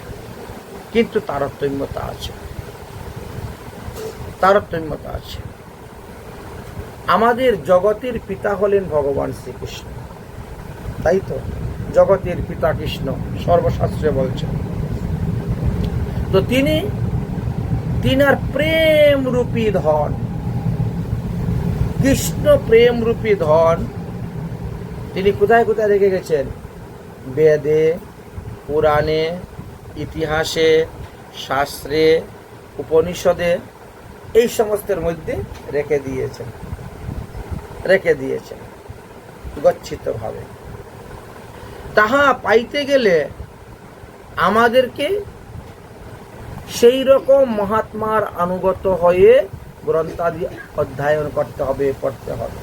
কিন্তু তারতম্যতা আছে। আমাদের জগতের পিতা হলেন ভগবান শ্রীকৃষ্ণ, তাই তো? জগতের পিতা কৃষ্ণ সর্বশাস্ত্রে বলছেন। তো তিনার প্রেম রূপী ধন, কৃষ্ণ প্রেম রূপী ধন তিনি কোথায় কোথায় রেখে গেছেন? বেদে, পুরাণে, ইতিহাসে, শাস্ত্রে, উপনিষদে, এই সমস্তের মধ্যে রেখে দিয়েছেন গচ্ছিতভাবে। তাহা পাইতে গেলে আমাদেরকে সেই রকম মহাত্মার অনুগত হয়ে গ্রন্থাদি অধ্যয়ন করতে হবে, পড়তে হবে।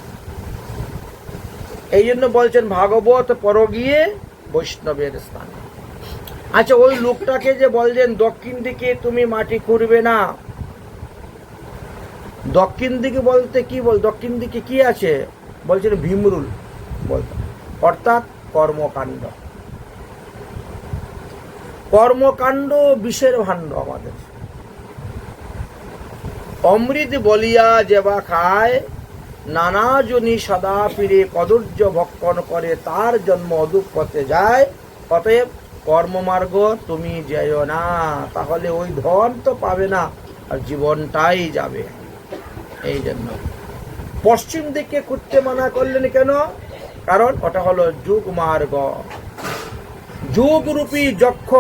এই জন্য বলছেন ভাগবত পর গিয়ে বৈষ্ণবের স্থান। আচ্ছা, ওই লোকটাকে যে বলছেন দক্ষিণ দিকে তুমি মাটি খুঁড়বে না, দক্ষিণ দিকে বলতে কি দক্ষিণ দিকে কি আছে? বলছেন ভীমরুল বলতে, অর্থাৎ কর্মকাণ্ড বিষের ভাণ্ড। আমাদের অমৃত বলিয়া যেবা খায়, নানা জনি সদা ফিরে কদর্য ভক্ষণ করে, তার জন্ম অদূর পথে যায়। অতএব কর্মমার্গ তুমি যেও না, তাহলে ওই ধন তো পাবে না, আর জীবনটাই যাবে। এই জন্য পশ্চিম দিকে করতে মানা করলেন কেন? কারণ ওটা হলো যুগ মার্গ, যুগ রূপী যক্ষ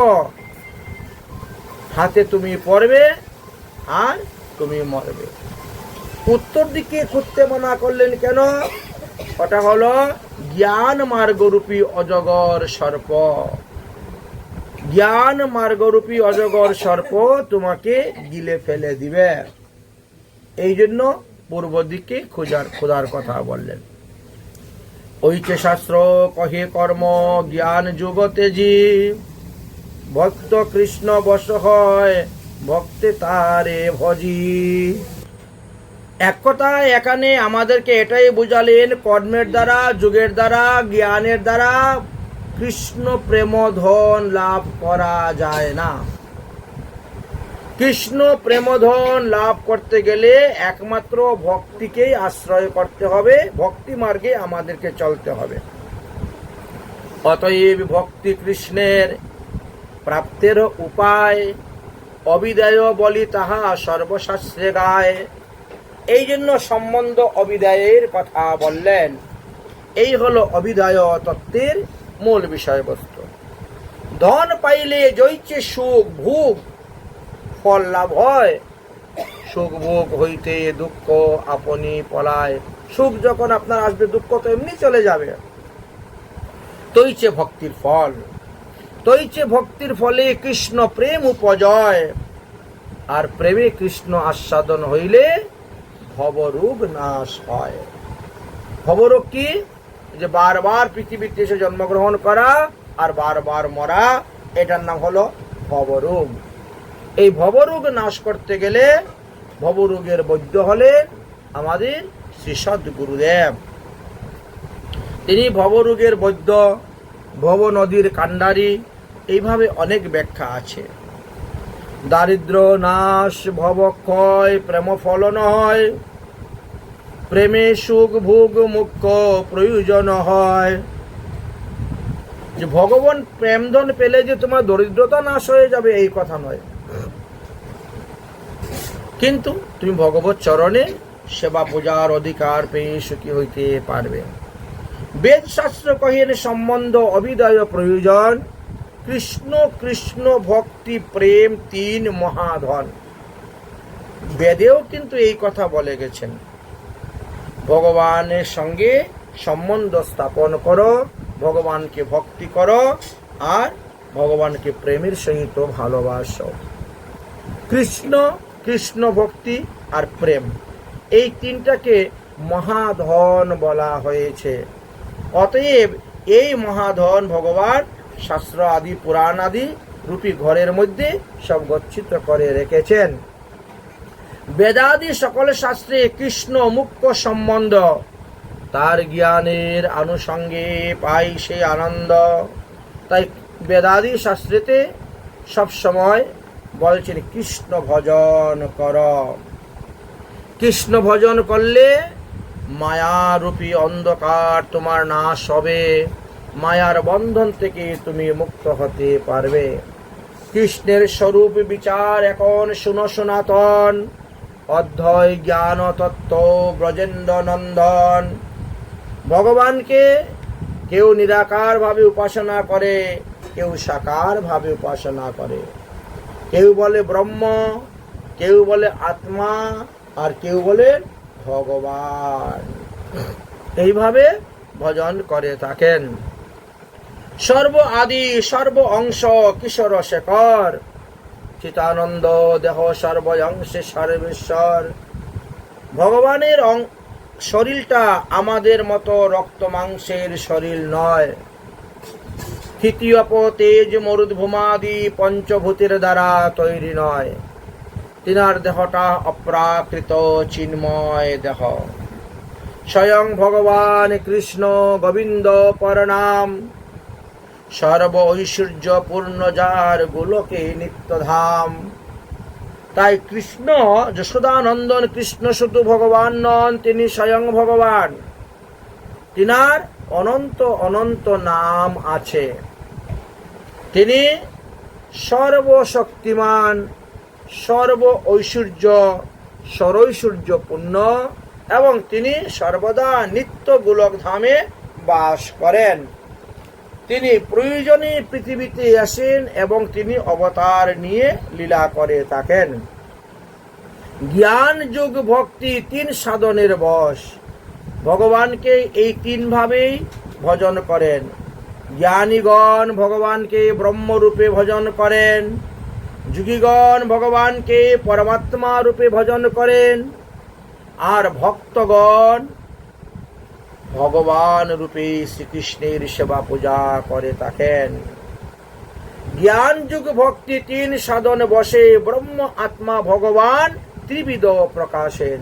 হাতে তুমি পড়বে আর তুমি মরবে। উত্তর দিকে করতে মানা করলেন কেন? ওটা হলো জ্ঞান মার্গরূপী অজগর সর্প, জ্ঞান মার্গরূপী অজগর সর্প তোমাকে গিলে ফেলে দিবে। এই জন্য পূর্ব দিকে খোঁজার কথা বললেন। ঐক্য শাস্ত্র কহে কর্ম জ্ঞান যুগতে জীব, ভক্ত কৃষ্ণ বশ হয় ভক্তে তারে ভজি। এক কথায় এখানে আমাদেরকে এটাই বুঝালেন, কর্মের দ্বারা, যুগের দ্বারা, জ্ঞানের দ্বারা কৃষ্ণ প্রেম ধন লাভ করা যায় না। কৃষ্ণ প্রেমধন লাভ করতে গেলে একমাত্র ভক্তিকেই আশ্রয় করতে হবে, ভক্তি মার্গে আমাদেরকে চলতে হবে। অতএব ভক্তি কৃষ্ণের প্রাপ্তের উপায় অবিদায় বলি, তাহা সর্বশাস্ত্রে গায়। এই জন্য সম্বন্ধ অবিদায়ের কথা বললেন। এই হলো অবিদায় তত্ত্বের মূল বিষয়বস্তু। ধন পাইলে জৈচে সুখ ভোগ ফল লাভ হয়, সুখ ভোগ হইতে দুঃখ আপনি পলায়। সুখ যখন আপনার আসবে, দুঃখ তো এমনি চলে যাবে। তৈচে ভক্তির ফল, তৈচে ভক্তির ফলে কৃষ্ণ প্রেম উপজয়, আর প্রেমে কৃষ্ণ আস্বাদন হইলে ভবরোগ নাশ হয়। ভবরোগ কি? যে বারবার পৃথিবীতে এসে জন্মগ্রহণ করা আর বারবার মরা, এটার নাম হলো ভবরোগ। এই ভবরোগ নাশ করতে গেলে ভবরোগের বৈদ্য হলেন আমাদের শ্রী সদ্গুরুদেব। তিনি ভবরোগের বৈদ্য, ভব নদীর কাণ্ডারি, এইভাবে অনেক ব্যাখ্যা আছে। দারিদ্র নাশ, ভবক্ষয়, প্রেম ফলন হয়, প্রেমে সুখ ভোগ মুখ্য প্রয়োজন হয়। যে ভগবান প্রেমধন পেলে যে তোমার দরিদ্রতা নাশ হয়ে যাবে, এই কথা নয়। কিন্তু তুমি ভগবত চরণে সেবা পূজার অধিকার পেয়ে সুখী হইতে পারবে। বেদ শাস্ত্র কহেন সম্বন্ধ অবিদায় প্রয়োজন, কৃষ্ণ কৃষ্ণ ভক্তি প্রেম তিন মহাধন। বেদেও কিন্তু এই কথা বলে গেছেন, ভগবানের সঙ্গে সম্বন্ধ স্থাপন করো, ভগবানকে ভক্তি করো, আর ভগবানকে প্রেমের সহিত ভালোবাসো। কৃষ্ণ, কৃষ্ণ ভক্তি আর প্রেম, এই তিনটাকে মহাধন বলা হয়েছে। অতএব এই মহাধন ভগবান শাস্ত্র আদি পুরাণ আদি রূপী ঘরের মধ্যে সব গচ্ছিত করে রেখেছেন। বেদাদি সকল শাস্ত্রে কৃষ্ণ মুখ্য সম্বন্ধ, তার জ্ঞানের আনুষঙ্গে পাই সে আনন্দ। তাই বেদাদি শাস্ত্রেতে সবসময় বলছেন কৃষ্ণ ভজন কর। কৃষ্ণ ভজন করলে মায়ারূপী অন্ধকার তোমার নাশ হবে, মায়ার বন্ধন থেকে তুমি মুক্ত হতে পারবে। কৃষ্ণের স্বরূপ বিচার এখন শুনো সনাতন, অধ্যয় জ্ঞান তত্ত্ব ব্রজেন্দ্র নন্দন। ভগবানকে কেউ নিরাকার ভাবে উপাসনা করে, কেউ সাকার ভাবে উপাসনা করে। কেউ বলে ব্রহ্ম, কেউ বলে আত্মা, আর কেউ বলে ভগবান। এইভাবে ভজন করে থাকেন। সর্ব আদি সর্ব অংশ কিশোর শেখর, চিতানন্দ দেহ সর্ব অংশে সর্বেশ্বর। ভগবানের শরীরটা আমাদের মতো রক্ত মাংসের শরীর নয়। তৃতীয় তেজ মরুদ্ভূমাদি পঞ্চভূতের দ্বারা তৈরি নয়। তিনার দেহটা অপ্রাকৃত চিন্ময় দেহ। স্বয়ং ভগবান কৃষ্ণ গোবিন্দ পরনাম, সর্ব ঐশ্বর্য পূর্ণ যার গোলকে নিত্যধাম। তাই কৃষ্ণ যশোদানন্দন কৃষ্ণ শুধু ভগবান নন, তিনি স্বয়ং ভগবান। তিনার অনন্ত অনন্ত নাম আছে। তিনি সর্বশক্তিমান, সর্ব ঐশ্বর্য সরৈশ্বর্যপূর্ণ, এবং তিনি সর্বদা নিত্য গোলক ধামে বাস করেন। তিনি প্রয়োজনে পৃথিবীতে আসেন এবং তিনি অবতার নিয়ে লীলা করে থাকেন। জ্ঞান যোগ ভক্তি তিন সাধনের বশ। ভগবানকে এই তিন ভাবেই ভজন করেন। জ্ঞানীগণ ভগবানকে ব্রহ্মরূপে ভজন করেন, যোগীগণ ভগবানকে পরমাত্মা রূপে ভজন করেন, আর ভক্তগণ ভগবান রূপে শ্রীকৃষ্ণের সেবা পূজা করে থাকেন। জ্ঞান যুগ ভক্তি তিন সাধন বসে ব্রহ্ম আত্মা ভগবান ত্রিবিধ প্রকাশেন।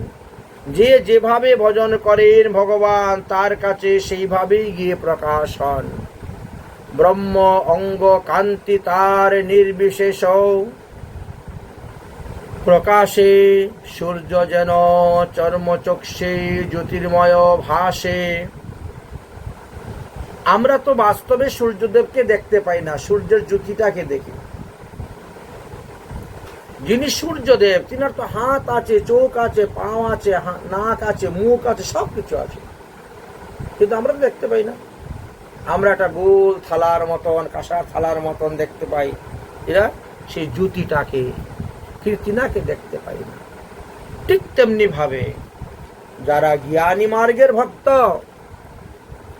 যে যেভাবে ভজন করেন ভগবান তার কাছে সেইভাবেই গিয়ে প্রকাশ হন। ব্রহ্ম অঙ্গ কান্তি তার নির্বিশেষ, প্রকাশে সূর্য যেন চর্মচক্ষে জ্যোতির্ময় ভাসে। আমরা তো বাস্তবে সূর্যদেবকে দেখতে পাই না, সূর্যের জ্যোতিটাকে দেখি। যিনি সূর্যদেব তিনার তো হাত আছে, চোখ আছে, পাও আছে, নাক আছে, মুখ আছে, সবকিছু আছে, কিন্তু আমরা তো দেখতে পাই না। আমরা একটা গোল থালার মতন, কাঁসার থালার মতন দেখতে পাই, এরা সেই জ্যোতিটাকে, তিনাকে দেখতে পাই না। ঠিক তেমনি ভাবে যারা জ্ঞানী মার্গের ভক্ত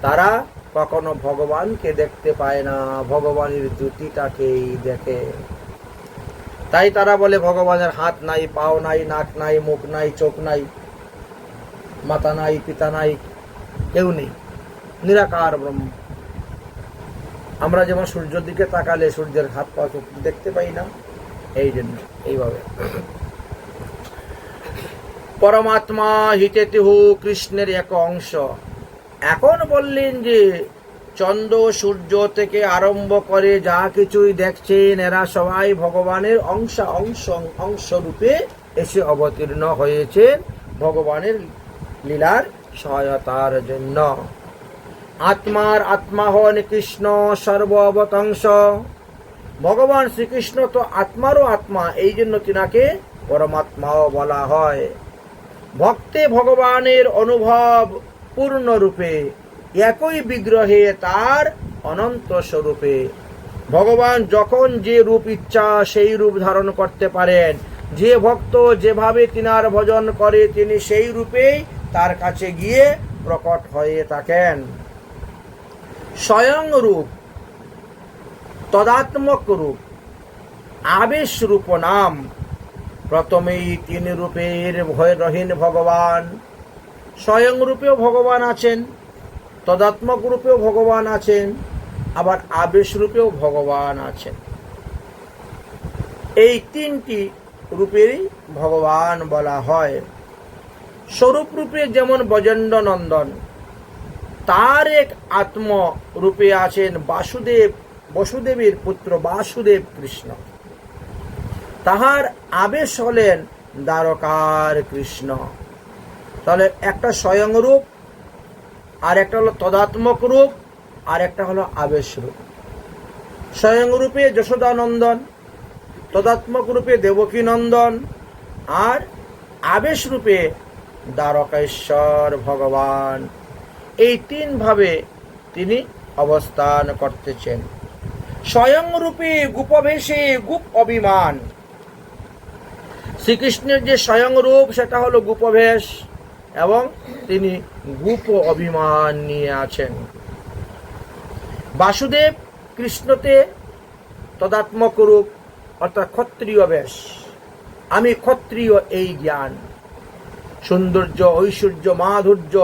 তারা কখনো ভগবানকে দেখতে পায় না, ভগবানের জ্যোতিটাকেই দেখে। তাই তারা বলে ভগবানের হাত নাই, পাও নাই, নাক নাই, মুখ নাই, চোখ নাই, মাতা নাই, পিতা নাই, কেউ নেই, নিরাকার ব্রহ্ম। আমরা যেমন সূর্যের দিকে তাকালে সূর্যের হাত পা চোখ দেখতে পাই না, এই জন্য এইভাবে। পরমাত্মা হিতেতিহু কৃষ্ণের এক অংশ। এখন বললেন যে চন্দ্র সূর্য থেকে আরম্ভ করে যা কিছুই দেখছেন এরা সবাই ভগবানের অংশ রূপে এসে অবতীর্ণ হয়েছে ভগবানের লীলার সহায়তার জন্য। আত্মার আত্মা হন কৃষ্ণ সর্ব অবতংশ। ভগবান শ্রীকৃষ্ণ তো আত্মারও আত্মা, এই জন্য তিনাকে পরমাত্মাও বলা হয়। ভক্তে ভগবানের অনুভব পূর্ণরূপে, একই বিগ্রহে তার অনন্ত স্বরূপে। ভগবান যখন যে রূপ ইচ্ছা সেই রূপ ধারণ করতে পারেন। যে ভক্ত যেভাবে তিনার ভজন করে তিনি সেই রূপেই তার কাছে গিয়ে প্রকট হয়ে থাকেন। স্বয়ং রূপ, তদাত্মক রূপ, আবেশ রূপ নাম। প্রথমেই তিন রূপের ভয়রহীন ভগবান। স্বয়ং রূপেও ভগবান আছেন, তদাত্মক রূপেও ভগবান আছেন, আবার আবেশ রূপেও ভগবান আছেন। এই তিনটি রূপেরই ভগবান বলা হয়। স্বরূপ রূপে যেমন ব্রজেন্দ্র নন্দন, তার এক আত্ম রূপে আছেন বাসুদেব, বসুদেবের পুত্র বাসুদেব কৃষ্ণ। তাহার আবেশ হলেন দ্বারকার কৃষ্ণ। তাহলে একটা স্বয়ং রূপ, আর একটা হলো তদাত্মক রূপ, আর একটা হলো আবেশ রূপ। স্বয়ং রূপে যশোদানন্দন, তদাত্মক রূপে দেবকী নন্দন, আর আবেশ রূপে দ্বারকাশ্বর ভগবান। এই তিন ভাবে তিনি অবস্থান করতেছেন। স্বয়ং রূপে গোপবেশে গোপ অভিমান। শ্রীকৃষ্ণের যে স্বয়ং রূপ সেটা হলো গোপবেশ, এবং তিনি গোপ অভিমান নিয়ে আছেন। বাসুদেব কৃষ্ণতে তদাত্মক রূপ, অর্থাৎ ক্ষত্রিয় বেশ। আমি ক্ষত্রিয় এই জ্ঞান। সৌন্দর্য, ঐশ্বর্য, মাধুর্য,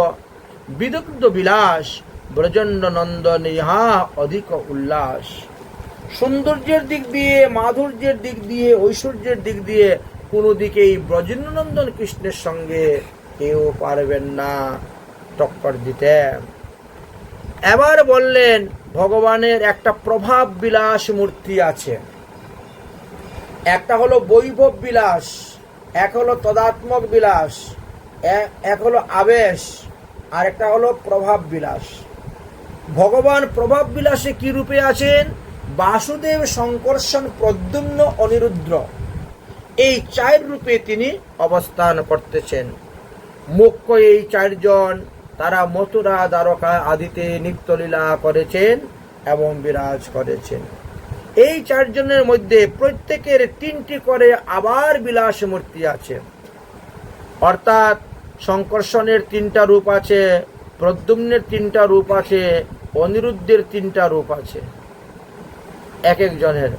বিদগ্ধ বিলাস, ব্রজন্য নন্দন ইহা অধিক উল্লাস। সৌন্দর্যের দিক দিয়ে, মাধুর্যের দিক দিয়ে, ঐশ্বর্যের দিক দিয়ে কোনো দিকেই ব্রজেন্দ্রনন্দন কৃষ্ণের সঙ্গে কেউ পারবেন না টক্কর দিতে। এবার বললেন ভগবানের একটা প্রভাব বিলাস মূর্তি আছে। একটা হলো বৈভব বিলাস, এক হলো তদাত্মক বিলাস, এক হলো আবেশ, আর একটা হলো প্রভাব বিলাস। ভগবান প্রভাব বিলাসে কি রূপে আছেন? বাসুদেব, শঙ্কর্ষণ, প্রদ্যুম্ন, অনিরুদ্ধ, এই চার রূপে তিনি অবস্থান করতেছেন। মুখ্য এই চারজন, তারা মথুরা, দ্বারকা আদিতে নিত্যলীলা করেছেন এবং বিরাজ করেছেন। এই চারজনের মধ্যে প্রত্যেকের তিনটি করে আবার বিলাস মূর্তি আছে। অর্থাৎ শঙ্কর্ষণের তিনটা রূপ আছে, প্রদ্যুম্নের তিনটা রূপ আছে, অনিরুদ্ধের তিনটা রূপ আছে। এক একজনের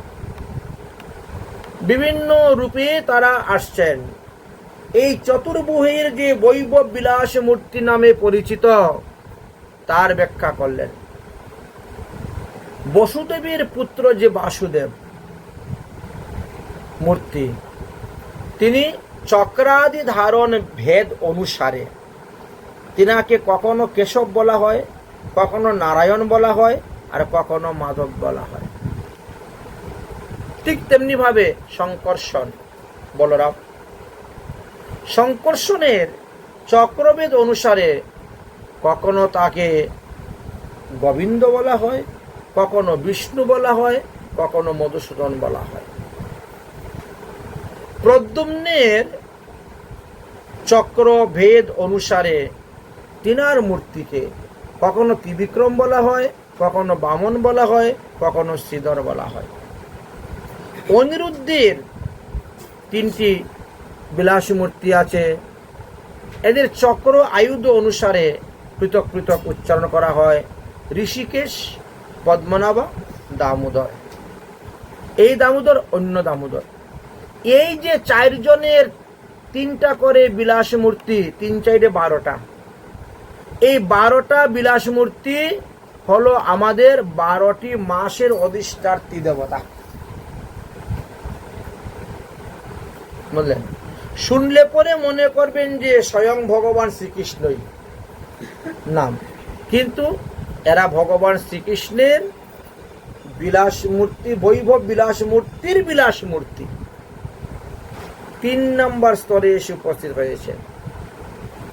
বিভিন্ন রূপে তারা আসছেন। এই চতুর্ভুজের যে বৈভব বিলাস মূর্তি নামে পরিচিত, তার ব্যাখ্যা করলেন। বসুদেবের পুত্র যে বাসুদেব মূর্তি, তিনি চক্রাদি ধারণ ভেদ অনুসারে তিনাকে কখনো কেশব বলা হয়, কখনো নারায়ণ বলা হয়, আর কখনো মাধব বলা হয়। ঠিক তেমনি ভাবে শঙ্কর্ষণ বলরাম, শঙ্কর্ষণের চক্রভেদ অনুসারে কখনো তাকে গোবিন্দ বলা হয়, কখনো বিষ্ণু বলা হয়, কখনো মধুসূদন বলা হয়। প্রদ্যুম্নের চক্রভেদ অনুসারে তিনার মূর্তিকে কখনো ত্রিবিক্রম বলা হয়, কখনো বামন বলা হয়, কখনো শ্রীধর বলা হয়। অনিরুদ্ধের তিনটি বিলাস মূর্তি আছে। এদের চক্র আয়ুধ অনুসারে পৃথক পৃথক উচ্চারণ করা হয়। ঋষিকেশ, পদ্মনাভ, দামোদর। এই দামোদর, অন্য দামোদর। এই যে চারজনের তিনটা করে বিলাস মূর্তি, 3 4 12টা। এই 12টা বিলাস মূর্তি হলো আমাদের 12টি মাসের অধিষ্ঠাত্রী দেবতা। বুঝলেন? শুনলে পরে মনে করবেন যে স্বয়ং ভগবান শ্রীকৃষ্ণই নাম, কিন্তু এরা ভগবান শ্রীকৃষ্ণের বিলাস মূর্তি, বৈভব বিলাস মূর্তির বিলাস মূর্তি। 3 নম্বর স্তরে এসে উপস্থিত হয়েছে।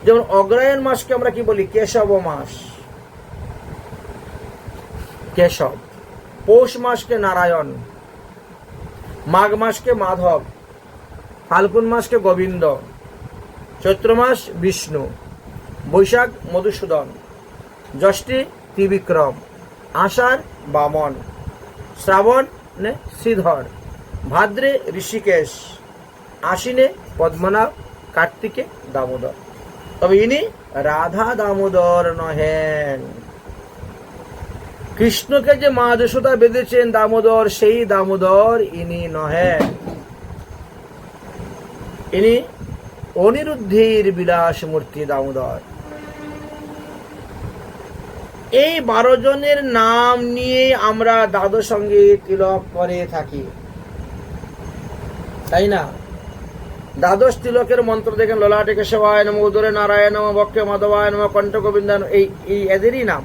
যেমন অগ্রহায়ণ মাসকে আমরা কি বলি? কেশব মাস, কেশব। পৌষ মাসকে নারায়ণ, মাঘ মাসকে মাধব, ফাল্গুন মাসকে গোবিন্দ, চৈত্র মাস বিষ্ণু, বৈশাখ মধুসূদন, জ্যৈষ্ঠী ত্রিবিক্রম, আষাঢ় বামন, শ্রাবণ শ্রীধর, ভাদ্রে ঋষিকেশ, আশ্বিনে পদ্মনাভ, কার্তিকে দামোদর। তবে ইনি রাধা দামোদর নহেন। কৃষ্ণকে যে মা যশোদা বেঁধেছেন দামোদর, সেই দামোদর ইনি নহেন। ইনি অনিরুদ্ধের বিলাস মূর্তি দামোদর। এই 12 জনের নাম নিয়ে আমরা দ্বাদশ সঙ্গে তিলক করে থাকি, তাই না? দ্বাদশ তিলকের মন্ত্র দেখেন, ললাটে কেশবায় নমঃ, উদরে নারায়ণ নমঃ, বক্ষে মাধবায় নমঃ, কণ্ঠ গোবিন্দায়। এই এদেরই নাম,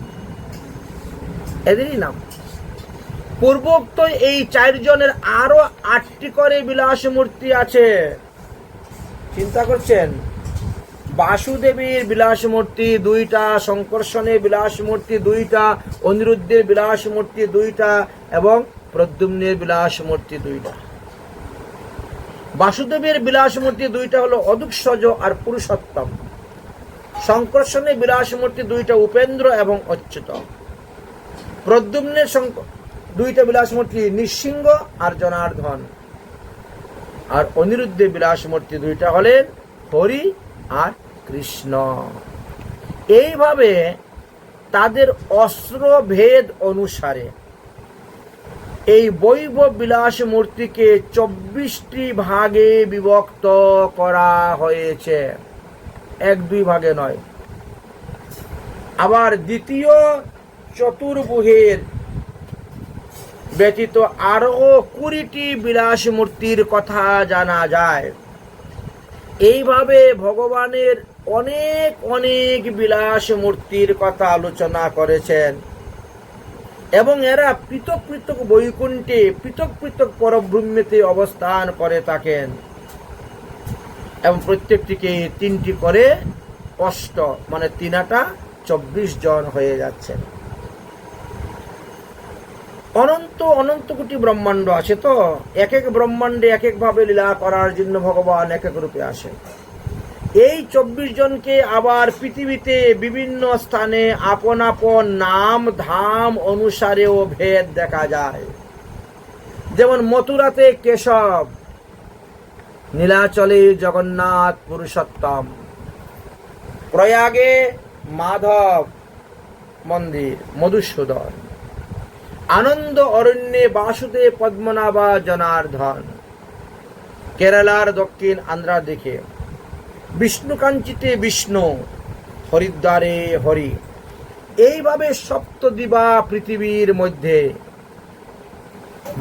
এদেরই নাম। পূর্বোক্ত এই 4 জনের আরো 8টি করে বিলাস মূর্তি আছে। চিন্তা করছেন, বাসুদেবের বিলাস মূর্তি দুইটা, শঙ্কর্ষণের বিলাস মূর্তি দুইটা, অনিরুদ্ধের বিলাস মূর্তি দুইটা এবং প্রদ্যুম্নের বিলাস মূর্তি দুইটা। বাসুদেবের বিলাস মূর্তি দুইটা হলো অদুক্ষজ আর পুরুষোত্তম। শঙ্কর্ষণের বিলাস মূর্তি দুইটা, উপেন্দ্র এবং অচ্যুত। প্রদ্যুম্নের দুইটা বিলাস মূর্তি, নৃসিংহ আর জনার্দন। আর অনিরুদ্ধের বিলাস মূর্তি দুইটা হলেন হরি আর কৃষ্ণ। এইভাবে তাদের অস্ত্র ভেদ অনুসারে এই বৈভব বিলাস মূর্তিকে 24টি ভাগে বিভক্ত করা হয়েছে, 1-2 ভাগে নয়। আবার দ্বিতীয় চতুর্ভুজের ব্যতীত আরো 20টি বিলাস মূর্তির কথা জানা যায়। এইভাবে ভগবানের অনেক অনেক বিলাস মূর্তির কথা আলোচনা করেছেন এবং এরা পৃথক পৃথক বৈকুণ্ঠে পৃথক পৃথক পরব্রহ্মেতে অবস্থান করে থাকেন এবং প্রত্যেকটিকে 3টি করে 8 মানে 3 24 জন হয়ে যাচ্ছেন। অনন্ত অনন্ত কোটি ব্রহ্মাণ্ড আছে, তো এক এক ব্রহ্মাণ্ডে এক একভাবে লীলা করার জন্য ভগবান এক এক রূপে আসেন। এই 24 জনকে আবার পৃথিবীতে বিভিন্ন স্থানে আপন আপন নাম ধাম অনুসারেও ভেদ দেখা যায়। যেমন মথুরাতে কেশব, নীলাচলে জগন্নাথ পুরুষোত্তম, প্রয়াগে মাধব মন্দির মধুসূদন, আনন্দ অরণ্যে বাসুদেব পদ্মনাভা জনার্দন, কেরালার দক্ষিণ আন্ধ্রা দিকে বিষ্ণুকাঞ্চিতে বিষ্ণু, হরিদ্বারে হরি। এইভাবে সপ্তদিবা পৃথিবীর মধ্যে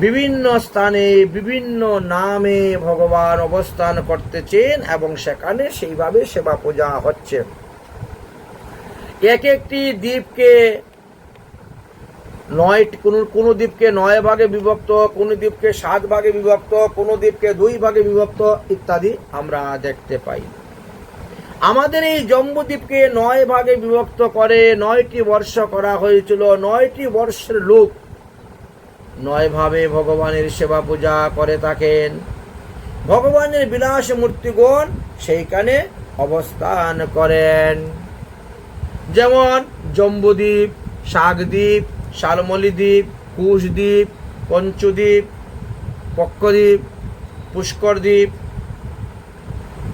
বিভিন্ন স্থানে বিভিন্ন নামে ভগবান অবস্থান করতেছেন এবং সেখানে সেইভাবে সেবা পূজা হচ্ছে। এক একটি দ্বীপকে কোন দ্বীপকে 9 ভাগে বিভক্ত, কোন দ্বীপকে 7 ভাগে বিভক্ত, কোন দ্বীপকে 2 ভাগে বিভক্ত ইত্যাদি আমরা দেখতে পাই। আমাদের এই জম্বুদ্বীপকে 9 ভাগে বিভক্ত করে 9টি বর্ষ করা হয়েছিল। 9টি বর্ষের লোক 9 ভাবে ভগবানের সেবা পূজা করে থাকেন। ভগবানের বিলাস মূর্তিগণ সেইখানে অবস্থান করেন। যেমন জম্বুদ্বীপ, শাকদ্বীপ, শালমলী দ্বীপ, কুশদ্বীপ, পঞ্চদ্বীপ, পক্ষদ্বীপ, পুষ্কর দ্বীপ,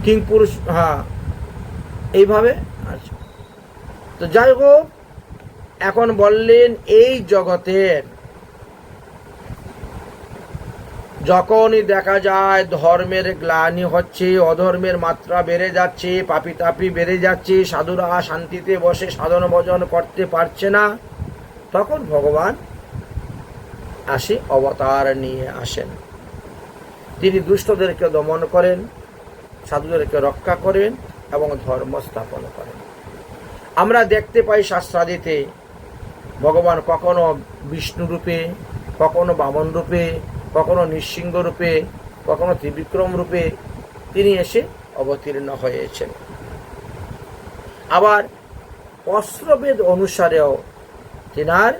কিংপুরুষ, এইভাবে আছে। তো যাই হোক, এখন বললেন এই জগতের যখনই দেখা যায় ধর্মের গ্লানি হচ্ছে, অধর্মের মাত্রা বেড়ে যাচ্ছে, পাপি তাপি বেড়ে যাচ্ছে, সাধুরা শান্তিতে বসে সাধন ভজন করতে পারছে না, তখন ভগবান আসে, অবতার নিয়ে আসেন। তিনি দুষ্টদেরকে দমন করেন, সাধুদেরকে রক্ষা করেন এবং ধর্ম স্থাপন করেন। আমরা দেখতে পাই শাস্ত্রাদিতে ভগবান কখনো বিষ্ণু রূপে, কখনো বামন রূপে, কখনো নৃসিংহ রূপে, কখনো ত্রিবিক্রম রূপে তিনি এসে অবতীর্ণ হয়েছেন। আবার অস্ত্রভেদ অনুসারেও তিনার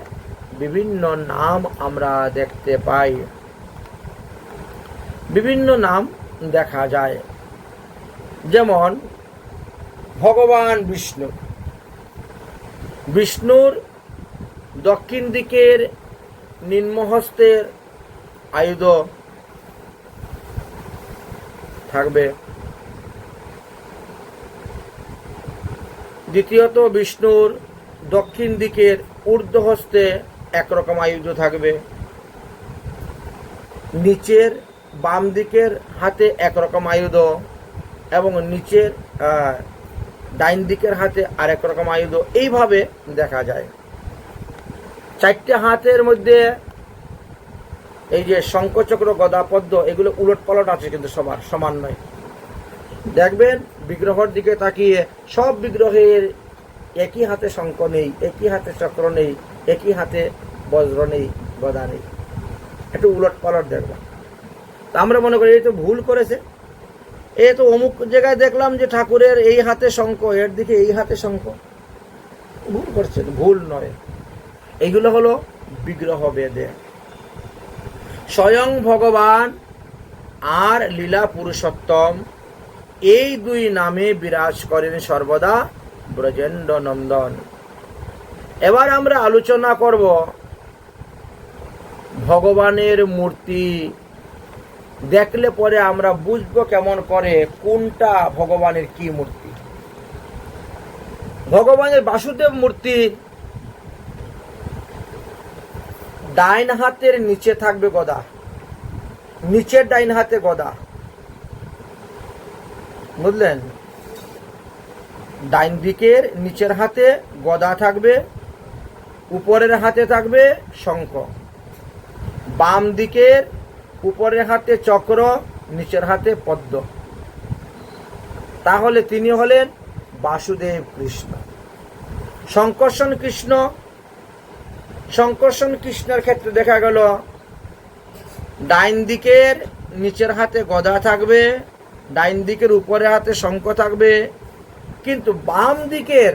বিভিন্ন নাম আমরা দেখতে পাই, বিভিন্ন নাম দেখা যায়। যেমন ভগবান বিষ্ণু, বিষ্ণুর দক্ষিণ দিকের নিম্নহস্তের আয়ুধ থাকবে। দ্বিতীয়ত বিষ্ণুর দক্ষিণ দিকের ঊর্ধ্বহস্তে একরকম আয়ুধ থাকবে, নিচের বাম দিকের হাতে একরকম আয়ুধ এবং নিচের ডাইন দিকের হাতে আরেক রকম আয়ুধ। এইভাবে দেখা যায়। 4টে হাতের মধ্যে এই যে শঙ্খচক্র গদা পদ্ম এগুলো উলট পালট আছে, কিন্তু সবার সমান নয়। দেখবেন বিগ্রহের দিকে তাকিয়ে সব বিগ্রহের একই হাতে শঙ্খ নেই, একই হাতে চক্র নেই, একই হাতে বজ্র নেই, গদা নেই, একটু উলট পালট দেখবেন। তা আমরা মনে করি এই তো ভুল করেছে, এ তো অমুক জায়গায় দেখলাম যে ঠাকুরের এই হাতে শঙ্খ, এর দিকে এই হাতে শঙ্খ। ভুল করছেন, ভুল নয়। এইগুলো হলো বিগ্রহ বেদে। স্বয়ং ভগবান আর লীলা পুরুষোত্তম এই দুই নামে বিরাজ করেন সর্বদা ব্রজেন্দ্র নন্দন। এবার আমরা আলোচনা করব ভগবানের মূর্তি দেখলে পরে আমরা বুঝবো কেমন করে কোনটা ভগবানের কি মূর্তি। ভগবানের বাসুদেব মূর্তি ডাইন হাতের নিচে থাকবে গদা, নিচের ডাইন হাতে গদা, বুঝলেন? ডাইন দিকের নিচের হাতে গদা থাকবে, উপরের হাতে থাকবে শঙ্খ। বাম দিকের উপরের হাতে চক্র, নিচের হাতে পদ্ম। তাহলে তিনি হলেন বাসুদেব কৃষ্ণ। শঙ্কর্ষণ কৃষ্ণ, শঙ্কর্ষণ কৃষ্ণের ক্ষেত্রে দেখা গেল ডাইন দিকের নিচের হাতে গদা থাকবে, ডাইন দিকের উপরের হাতে শঙ্খ থাকবে, কিন্তু বাম দিকের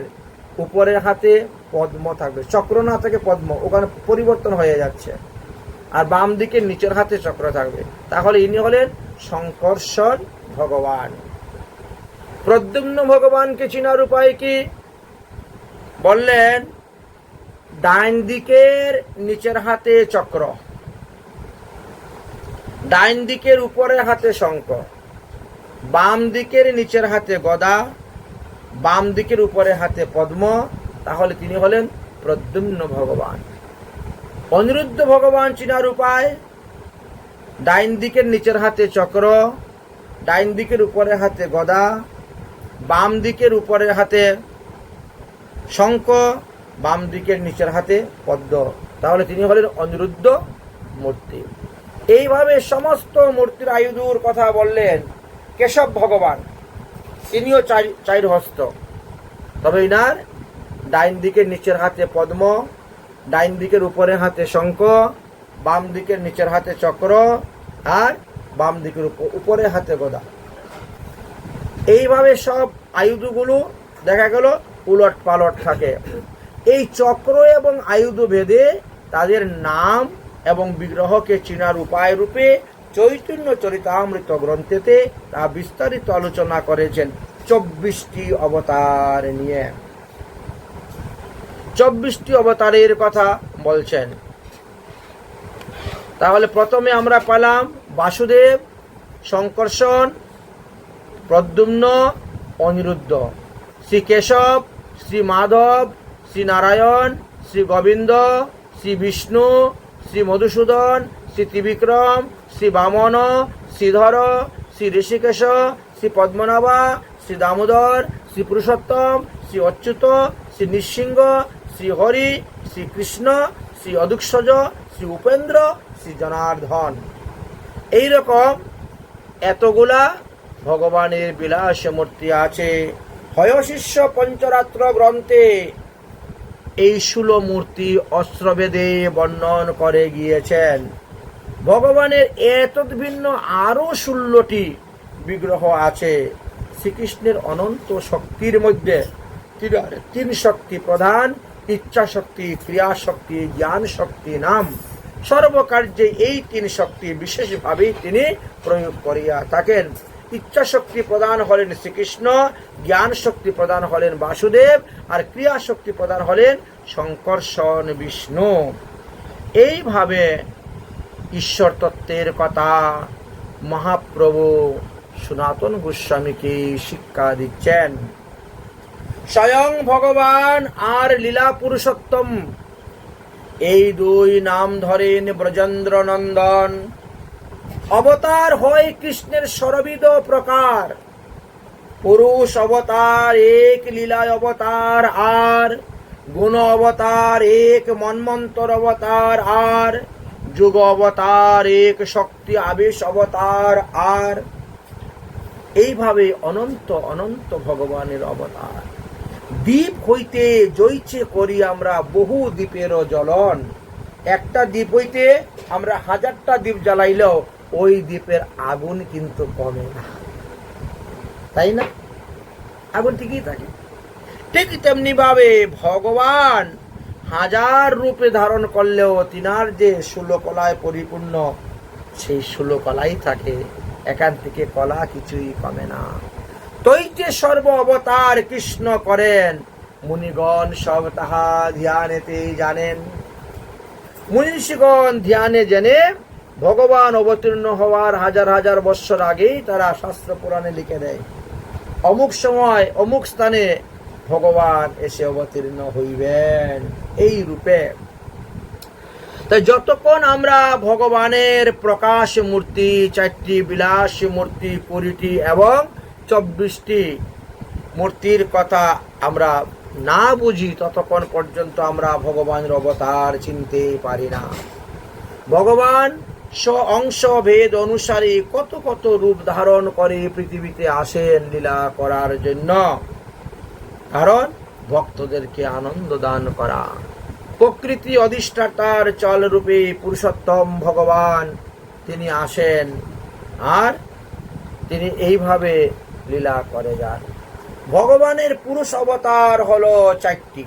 উপরের হাতে পদ্ম থাকবে। চক্র না থেকে পদ্ম, ওখানে পরিবর্তন হয়ে যাচ্ছে। আর বাম দিকের নিচের হাতে চক্র থাকবে। তাহলে ইনি হলেন শঙ্কর্ষণ ভগবান। প্রদ্যুম্ন ভগবানকে চিনার উপায় কি? বললেন ডাইন দিকের নিচের হাতে চক্র, ডাইন দিকের উপরের হাতে শঙ্খ, বাম দিকের নিচের হাতে গদা, বাম দিকের উপরের হাতে পদ্ম। তাহলে তিনি হলেন প্রদ্যুম্ন ভগবান। অনিরুদ্ধ ভগবান চিনার উপায় ডাইন দিকের নিচের হাতে চক্র, ডাইন দিকের উপরের হাতে গদা, বাম দিকের উপরের হাতে শঙ্খ, বাম দিকের নিচের হাতে পদ্ম। তাহলে তিনি হলেন অনিরুদ্ধ মূর্তি। এইভাবে সমস্ত মূর্তির আয়ুধর কথা বললেন কেশব ভগবান। তিনিও চার হস্ত, তবে ইনার ডাইন দিকের নিচের হাতে পদ্ম, ডাইন দিকের উপরের হাতে শঙ্খ, বাম দিকের নিচের হাতে চক্র, আর বাম দিকের উপরের হাতে গদা। এইভাবে সব আয়ুধগুলো দেখা গেল উলট পালট থাকে। এই চক্র এবং আয়ুধ ভেদে তাদের নাম এবং বিগ্রহকে চিনার উপায় রূপে চৈতন্য চরিতামৃত গ্রন্থেতে তা বিস্তারিত আলোচনা করেছেন 24টি অবতার নিয়ে। 24টি অবতারের কথা বলছেন। তাহলে প্রথমে আমরা পেলাম বাসুদেব, শঙ্কর্ষণ, প্রদ্যুম্ন, অনিরুদ্ধ। শ্রী কেশব, শ্রী মাধব, শ্রী নারায়ণ, শ্রী গোবিন্দ, শ্রী বিষ্ণু, শ্রী মধুসূদন, শ্রী ত্রিবিক্রম, শ্রী বামন, শ্রীধর, শ্রী ঋষিকেশ, শ্রী পদ্মনাভা, শ্রী দামোদর, শ্রী পুরুষোত্তম, শ্রী অচ্যুত, শ্রী নৃসিংহ, শ্রী হরি, শ্রী কৃষ্ণ, শ্রী অধুক্ষজ, শ্রী উপেন্দ্র, শ্রী জনার্দন। এইরকম এতগুলা ভগবানের বিলাস মূর্তি আছে। হয়শিষ্য পঞ্চরাত্র গ্রন্থে এই 16 মূর্তি অস্ত্রবেদে বর্ণন করে গিয়েছেন। ভগবানের এত ভিন্ন আরো 16টি বিগ্রহ আছে। শ্রীকৃষ্ণের অনন্ত শক্তির মধ্যে 3 শক্তি প্রধান: ইচ্ছা শক্তি, ক্রিয়া শক্তি, জ্ঞান শক্তি নাম। সর্বকার্যে এই 3 শক্তি বিশেষভাবে তিনি প্রয়োগ করিয়া থাকেন। ইচ্ছা শক্তি প্রদান হলেন শ্রীকৃষ্ণ, জ্ঞান শক্তি প্রদান হলেন বাসুদেব, আর ক্রিয়া শক্তি প্রদান হলেন শঙ্কর্ষণ বিষ্ণু। এইভাবে ঈশ্বর তত্ত্বের কথা মহাপ্রভু সনাতন গোস্বামীকে শিক্ষা দিচ্ছেন। স্বয়ং ভগবান আর লীলা পুরুষোত্তম এই 2 নাম ধরেন ব্রজেন্দ্র নন্দন। অবতার হয় কৃষ্ণের সর্ববিধ প্রকার। পুরুষ অবতার এক, লীলা অবতার আর, গুণ অবতার এক, মন্বন্তর অবতার আর, যুগ অবতার এক, শক্তি আবেশ অবতার আর। এইভাবে অনন্ত অনন্ত ভগবানের অবতার। দ্বীপ হইতে জৈছে করি আমরা বহু দ্বীপেরও জ্বলন। একটা দ্বীপ হইতে আমরা 1000টা দ্বীপ জ্বালাইলেও ওই দ্বীপের আগুন কিন্তু কমে না। তাই না? আগুন ঠিকই থাকে। ঠিক তেমনি ভাবে ভগবান হাজার রূপে ধারণ করলেও তিনার যে ষোলকলায় পরিপূর্ণ, সেই ষোলকলাই থাকে, এখান থেকে কলা কিছুই কমে না। তৈতে সর্ব অবতার কৃষ্ণ করেন, মুনিগণ সব তাহা ধ্যানেতেই জানেন। মনীষীগণ ধ্যানে জেনে ভগবান অবতীর্ণ হওয়ার হাজার হাজার বৎসর আগেই তারা শাস্ত্র পুরাণে লিখে দেয়, অমুক সময় অমুক স্থানে ভগবান এসে অবতীর্ণ হইবেন এই রূপে। তাই যতক্ষণ আমরা ভগবানের প্রকাশ মূর্তি, 4টি বিলাস মূর্তি, 20টি এবং 24টি মূর্তির কথা আমরা না বুঝি, ততক্ষণ পর্যন্ত আমরা ভগবানের অবতার চিনতে পারি না। ভগবান অংশ ভেদ অনুসারে কত কত রূপ ধারণ করে পৃথিবীতে আসেন লীলা করার জন্য, কারণ ভক্তদেরকে আনন্দ দান করা। প্রকৃতি অধিষ্ঠাতার চল রূপে পুরুষোত্তম ভগবান তিনি আসেন, আর তিনি এইভাবে লীলা করে যান। ভগবানের পুরুষ অবতার হলো 4টি।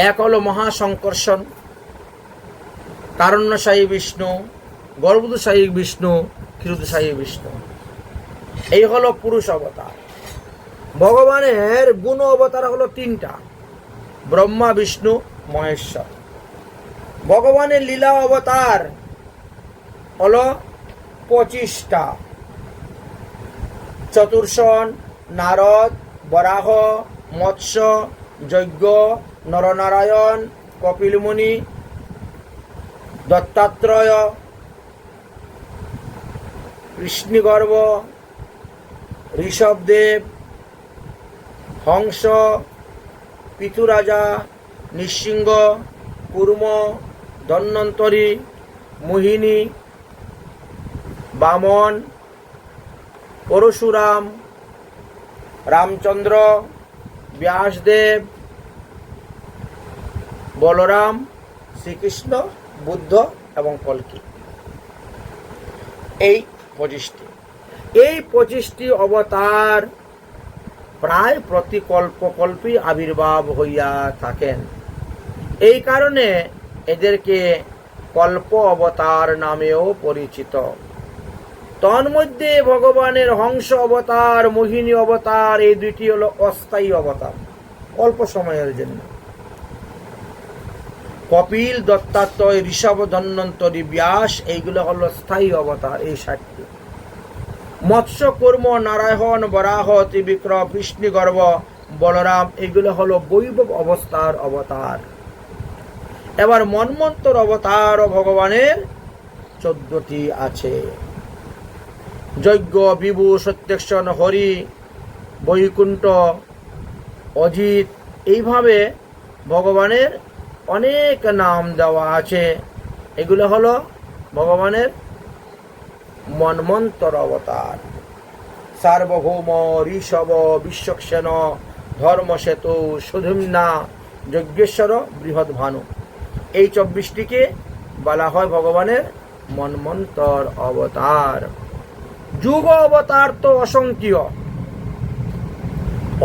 এক হলো মহাসংকর্ষণ, কারণ্যশায়ী বিষ্ণু, গর্ভোদশায়ী বিষ্ণু, ক্ষীরোদশায়ী বিষ্ণু। এই হলো পুরুষ অবতার। ভগবানের গুণ অবতার হলো 3টা, ব্রহ্মা, বিষ্ণু, মহেশ্বর। ভগবানের লীলা অবতার হলো 25টা, চতুর্ষণ, নারদ, বরাহ, মৎস্য, যজ্ঞ, নরনারায়ণ, কপিল মুনি, দত্তাত্রেয়, কৃষ্ণগর্ভ, ঋষভদেব, হংস, পিতুরাজা, নৃসিংহ, কুর্ম, ধন্বন্তরী, মোহিনী, বামন, পরশুরাম, রামচন্দ্র, ব্যাসদেব, বলরাম, শ্রীকৃষ্ণ, বুদ্ধ এবং কল্কি। এই 25টি অবতার প্রায় প্রতি কল্পকল্পে আবির্ভাব হইয়া থাকেন। এই কারণে এদেরকে কল্প অবতার নামেও পরিচিত। তন্মধ্যে ভগবানের হংস অবতার, মোহিনী অবতার, এই 2টি হলো অস্থায়ী অবতার, অল্প সময়ের জন্য। কপিল, দত্তাত্রেয়, ঋষভ, ধন্বন্তরী, ব্যাস, এইগুলো হলো স্থায়ী অবতার, এই 60টি। মৎস্য, কুর্ম, নারায়ণ, বরাহ, ত্রিবিক্রম, কৃষ্ণগর্ভ, বলরাম, এগুলো হলো বৈভব অবস্থার অবতার। এবার মন্বন্তর অবতার ভগবানের 14টি আছে। যজ্ঞ, বিভু, সত্যেশ্বর, হরি, বৈকুণ্ঠ, অজিত, এইভাবে ভগবানের অনেক নাম দেওয়া আছে। এগুলো হলো ভগবানের মন্বন্তর অবতার। সার্বভৌম, ঋষভ, বিশ্বক্সেন, ধর্মসেতু, সুধুম্না, যজ্ঞেশ্বর, বৃহৎ ভানু, এই 24টিকে বলা হয় ভগবানের মন্বন্তর অবতার। যুগ অবতার তো অসংখ্য,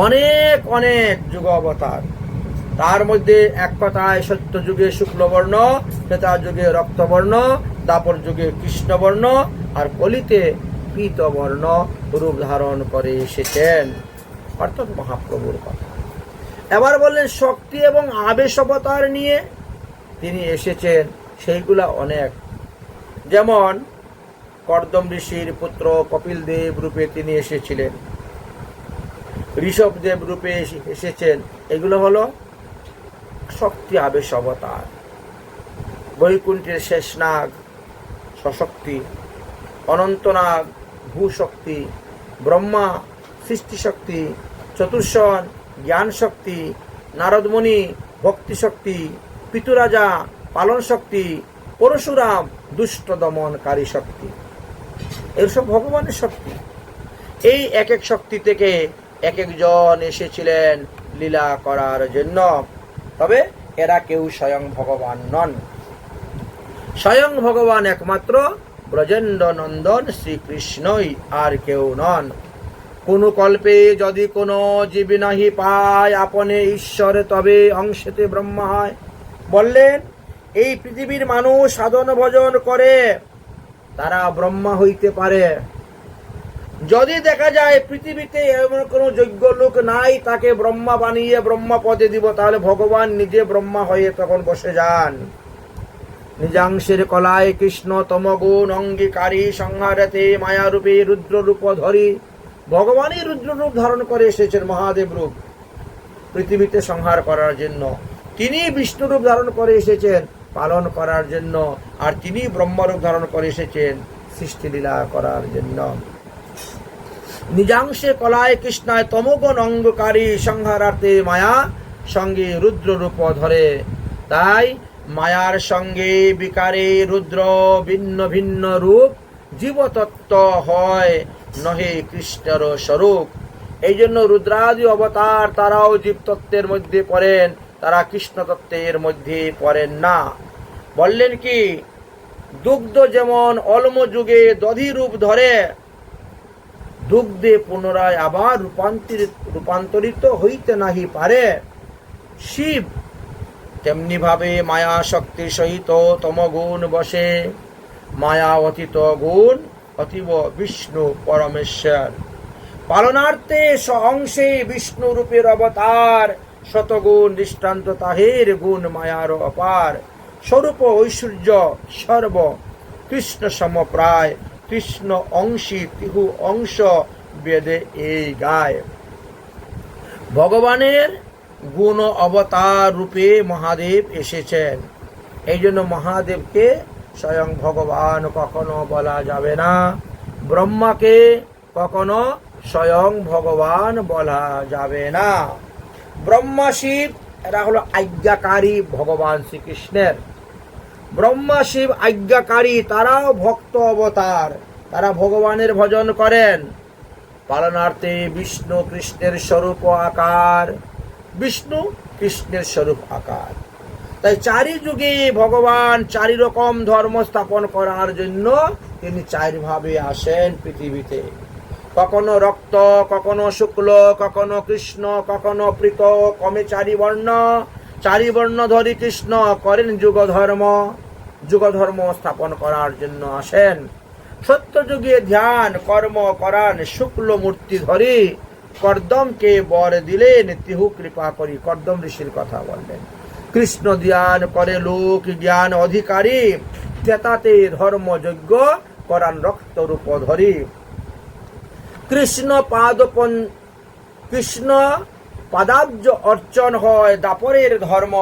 অনেক অনেক যুগ অবতার। তার মধ্যে এক কথায় সত্য যুগে শুক্লবর্ণ, ত্রেতা যুগে রক্তবর্ণ, দাপর যুগে কৃষ্ণবর্ণ, আর কলিতে পীতবর্ণ রূপ ধারণ করে এসেছেন, অর্থাৎ মহাপ্রভুর কথা। এবার বললেন শক্তি এবং আবেশ অবতার নিয়ে তিনি এসেছেন, সেইগুলা অনেক। যেমন কর্দম ঋষির পুত্র কপিল দেব রূপে তিনি এসেছিলেন, ঋষভদেব রূপে এসেছেন, এগুলো হলো শক্তি আবেশ অবতার। বৈকুণ্ঠের শেষনাগ সশক্তি, অনন্তনাগ ভূশক্তি, ব্রহ্মা সৃষ্টিশক্তি, চতুর্ষণ জ্ঞান শক্তি, নারদমণি ভক্তি শক্তি, পিতুরাজা পালন শক্তি, পরশুরাম দুষ্ট দমনকারী শক্তি, এসব ভগবানের শক্তি। এই এক এক শক্তি থেকে এক একজন এসেছিলেন লীলা করার জন্য, তবে এরা কেউ স্বয়ং ভগবান নন। স্বয়ং ভগবান একমাত্র ব্রজেন্দ্র নন্দন শ্রীকৃষ্ণই, আর কেউ নন। কোন কল্পে যদি কোন জীব নাহি পায় আপনে ঈশ্বর, তবে অংশেতে ব্রহ্মা হয়। বললেন এই পৃথিবীর মানুষ সাধন ভজন করে তারা ব্রহ্মা হইতে পারে। যদি দেখা যায় পৃথিবীতে এমন কোন যোগ্য লোক নাই তাকে ব্রহ্মা বানিয়ে ব্রহ্মা পদে দিব, তাহলে ভগবান নিজে ব্রহ্মা হয়ে তখন বসে যান। নিজাংশের কলায় কৃষ্ণ তমগুণ অঙ্গীকারী, সংহারেতে মায়ারূপে রুদ্ররূপ ধরি। ভগবানই রুদ্ররূপ ধারণ করে এসেছেন, মহাদেব রূপ পৃথিবীতে সংহার করার জন্য। তিনি বিষ্ণুরূপ ধারণ করে এসেছেন পালন করার জন্য, আর তিনি ব্রহ্মরূপ ধারণ করে এসেছেন সৃষ্টিলীলা করার জন্য। নিজাংশে কলায় কৃষ্ণায় তমগুণ অঙ্গকারী, সংহারার্থে মায়া সঙ্গে রুদ্ররূপ ধরে। তাই মায়ার সঙ্গে বিকারে রুদ্র ভিন্ন ভিন্ন রূপ, জীবতত্ত্ব হয় নহে কৃষ্ণের স্বরূপ। এই জন্য রুদ্রাদি অবতার তারাও জীবতত্ত্বের মধ্যে পড়েন, তারা কৃষ্ণ তত্ত্বের মধ্যে পড়েন না। বললেন কি দুগ্ধ যেমন অলম যুগে দধি রূপ ধরে, দুগ্ধে পুনরায় আবার রূপান্তরিত হইতে নাহি পারে। শিব তেমনি ভাবে মায়া শক্তি সহিত তমগুণ বসে, মায়া অতীত গুণ অতীব বিষ্ণু পরমেশ্বর। পালনার্থে অংশে বিষ্ণু রূপের অবতার, শতগুণ দৃষ্টান্ত তাহের গুণ মায়ার অপার। স্বরূপ ঐশ্বর্য সর্ব কৃষ্ণ সমপ্রায়, কৃষ্ণ অংশী তিহু অংশ বেদে এই গায়। ভগবানের গুণ অবতার রূপে মহাদেব এসেছেন। এই জন্য মহাদেবকে স্বয়ং ভগবান কখনো বলা যাবে না, ব্রহ্মাকে কখনো স্বয়ং ভগবান বলা যাবে না। ব্রহ্মা শিব এরা হলো আজ্ঞাকারী ভগবান শ্রীকৃষ্ণের। ব্রহ্মা শিব আজ্ঞাকারী, তারাও ভক্ত অবতার, তারা ভগবানের ভজন করেন। পালনার্থে বিষ্ণু কৃষ্ণের স্বরূপ আকার, বিষ্ণু কৃষ্ণের স্বরূপ আকার। তাই চারি যুগে ভগবান চারি রকম ধর্ম স্থাপন করার জন্য তিনি চারি ভাবে আসেন পৃথিবীতে। কখনো রক্ত, কখনো শুক্ল, কখনো কৃষ্ণ, কখনো প্রীত, কমে চারি বর্ণ ধরি কৃষ্ণ করেন যুগ ধর্ম স্থাপন করার জন্য আসেন। সত্য যুগে ধ্যান কর্ম করান শুক্ল মূর্তি ধরি, কর্দমকে বর দিলেন তিহু কৃপা করি। কর্দম ঋষির কথা বললেন। কৃষ্ণ ধ্যান করে লোক জ্ঞান অধিকারী, তেতাতে ধর্ম যজ্ঞ করান রক্ত রূপ ধরি। কৃষ্ণ পাদাব্জ অর্চন হয় দাপরের ধর্ম,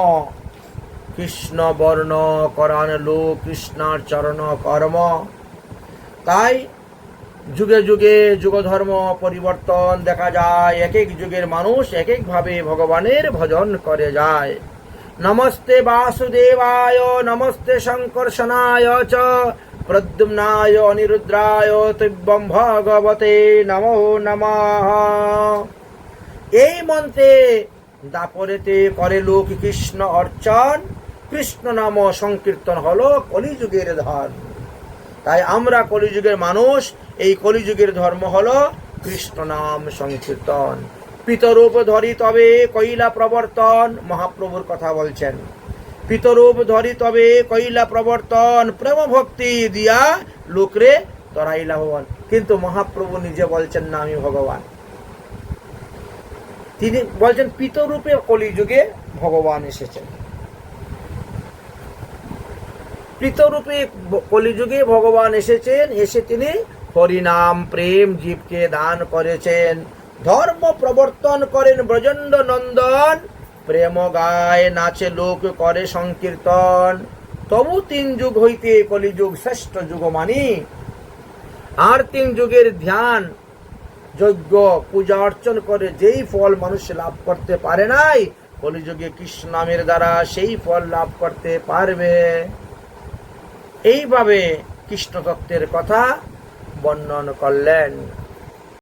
কৃষ্ণ বর্ণ করান লোক কৃষ্ণার চরণ কর্ম। তাই যুগে যুগে যুগ ধর্ম পরিবর্তন দেখা যায়, এক এক যুগের মানুষ এক এক ভাবে ভগবানের ভজন করে যায়। নমস্তে বাসুদেবায়, নমস্তে শঙ্কর্ষণায় চ, প্রদ্যুম্নায় অনিরুদ্রায় তুভ্যং ভগবতে নমো নমঃ। এই মন্ত্রে দাপরেতে করে লোক কৃষ্ণ অর্চন, কৃষ্ণ নাম সংকীর্তন হলো কলিযুগের ধর্ম। তাই আমরা কলিযুগের মানুষ, এই কলিযুগের ধর্ম হলো কৃষ্ণ নাম সংকীর্তন। পিতরূপ ধরি তবে কৈলা প্রবর্তন, মহাপ্রভুর কথা বলছেন। পিতরূপ ধরি তবে কৈলা প্রবর্তন, প্রেম ভক্তি দিয়া লোকরে তরাইলা ভবন। কিন্তু মহাপ্রভু নিজে বলছেন না আমি ভগবান, তিনি বলছেন পিতরূপে কলিযুগে ভগবান এসেছেন। পিতরূপে কলিযুগে ভগবান এসেছেন, এসে তিনি হরিনাম প্রেম জীবকে দান করেছেন। ধর্ম প্রবর্তন করেন ব্রজেন্দ্র নন্দন, প্রেম গায় নাচে লোক করে সংকীর্তন। তবু 3 যুগ হইতে কলিযুগ শ্রেষ্ঠ যুগ মানি। আর 3 যুগের ধ্যান যজ্ঞ পূজা অর্চন করে যেই ফল মানুষ লাভ করতে পারে নাই, কলিযুগে কৃষ্ণ নামের দ্বারা সেই ফল লাভ করতে পারবে। এইভাবে কৃষ্ণ তত্ত্বের কথা বর্ণন করলেন।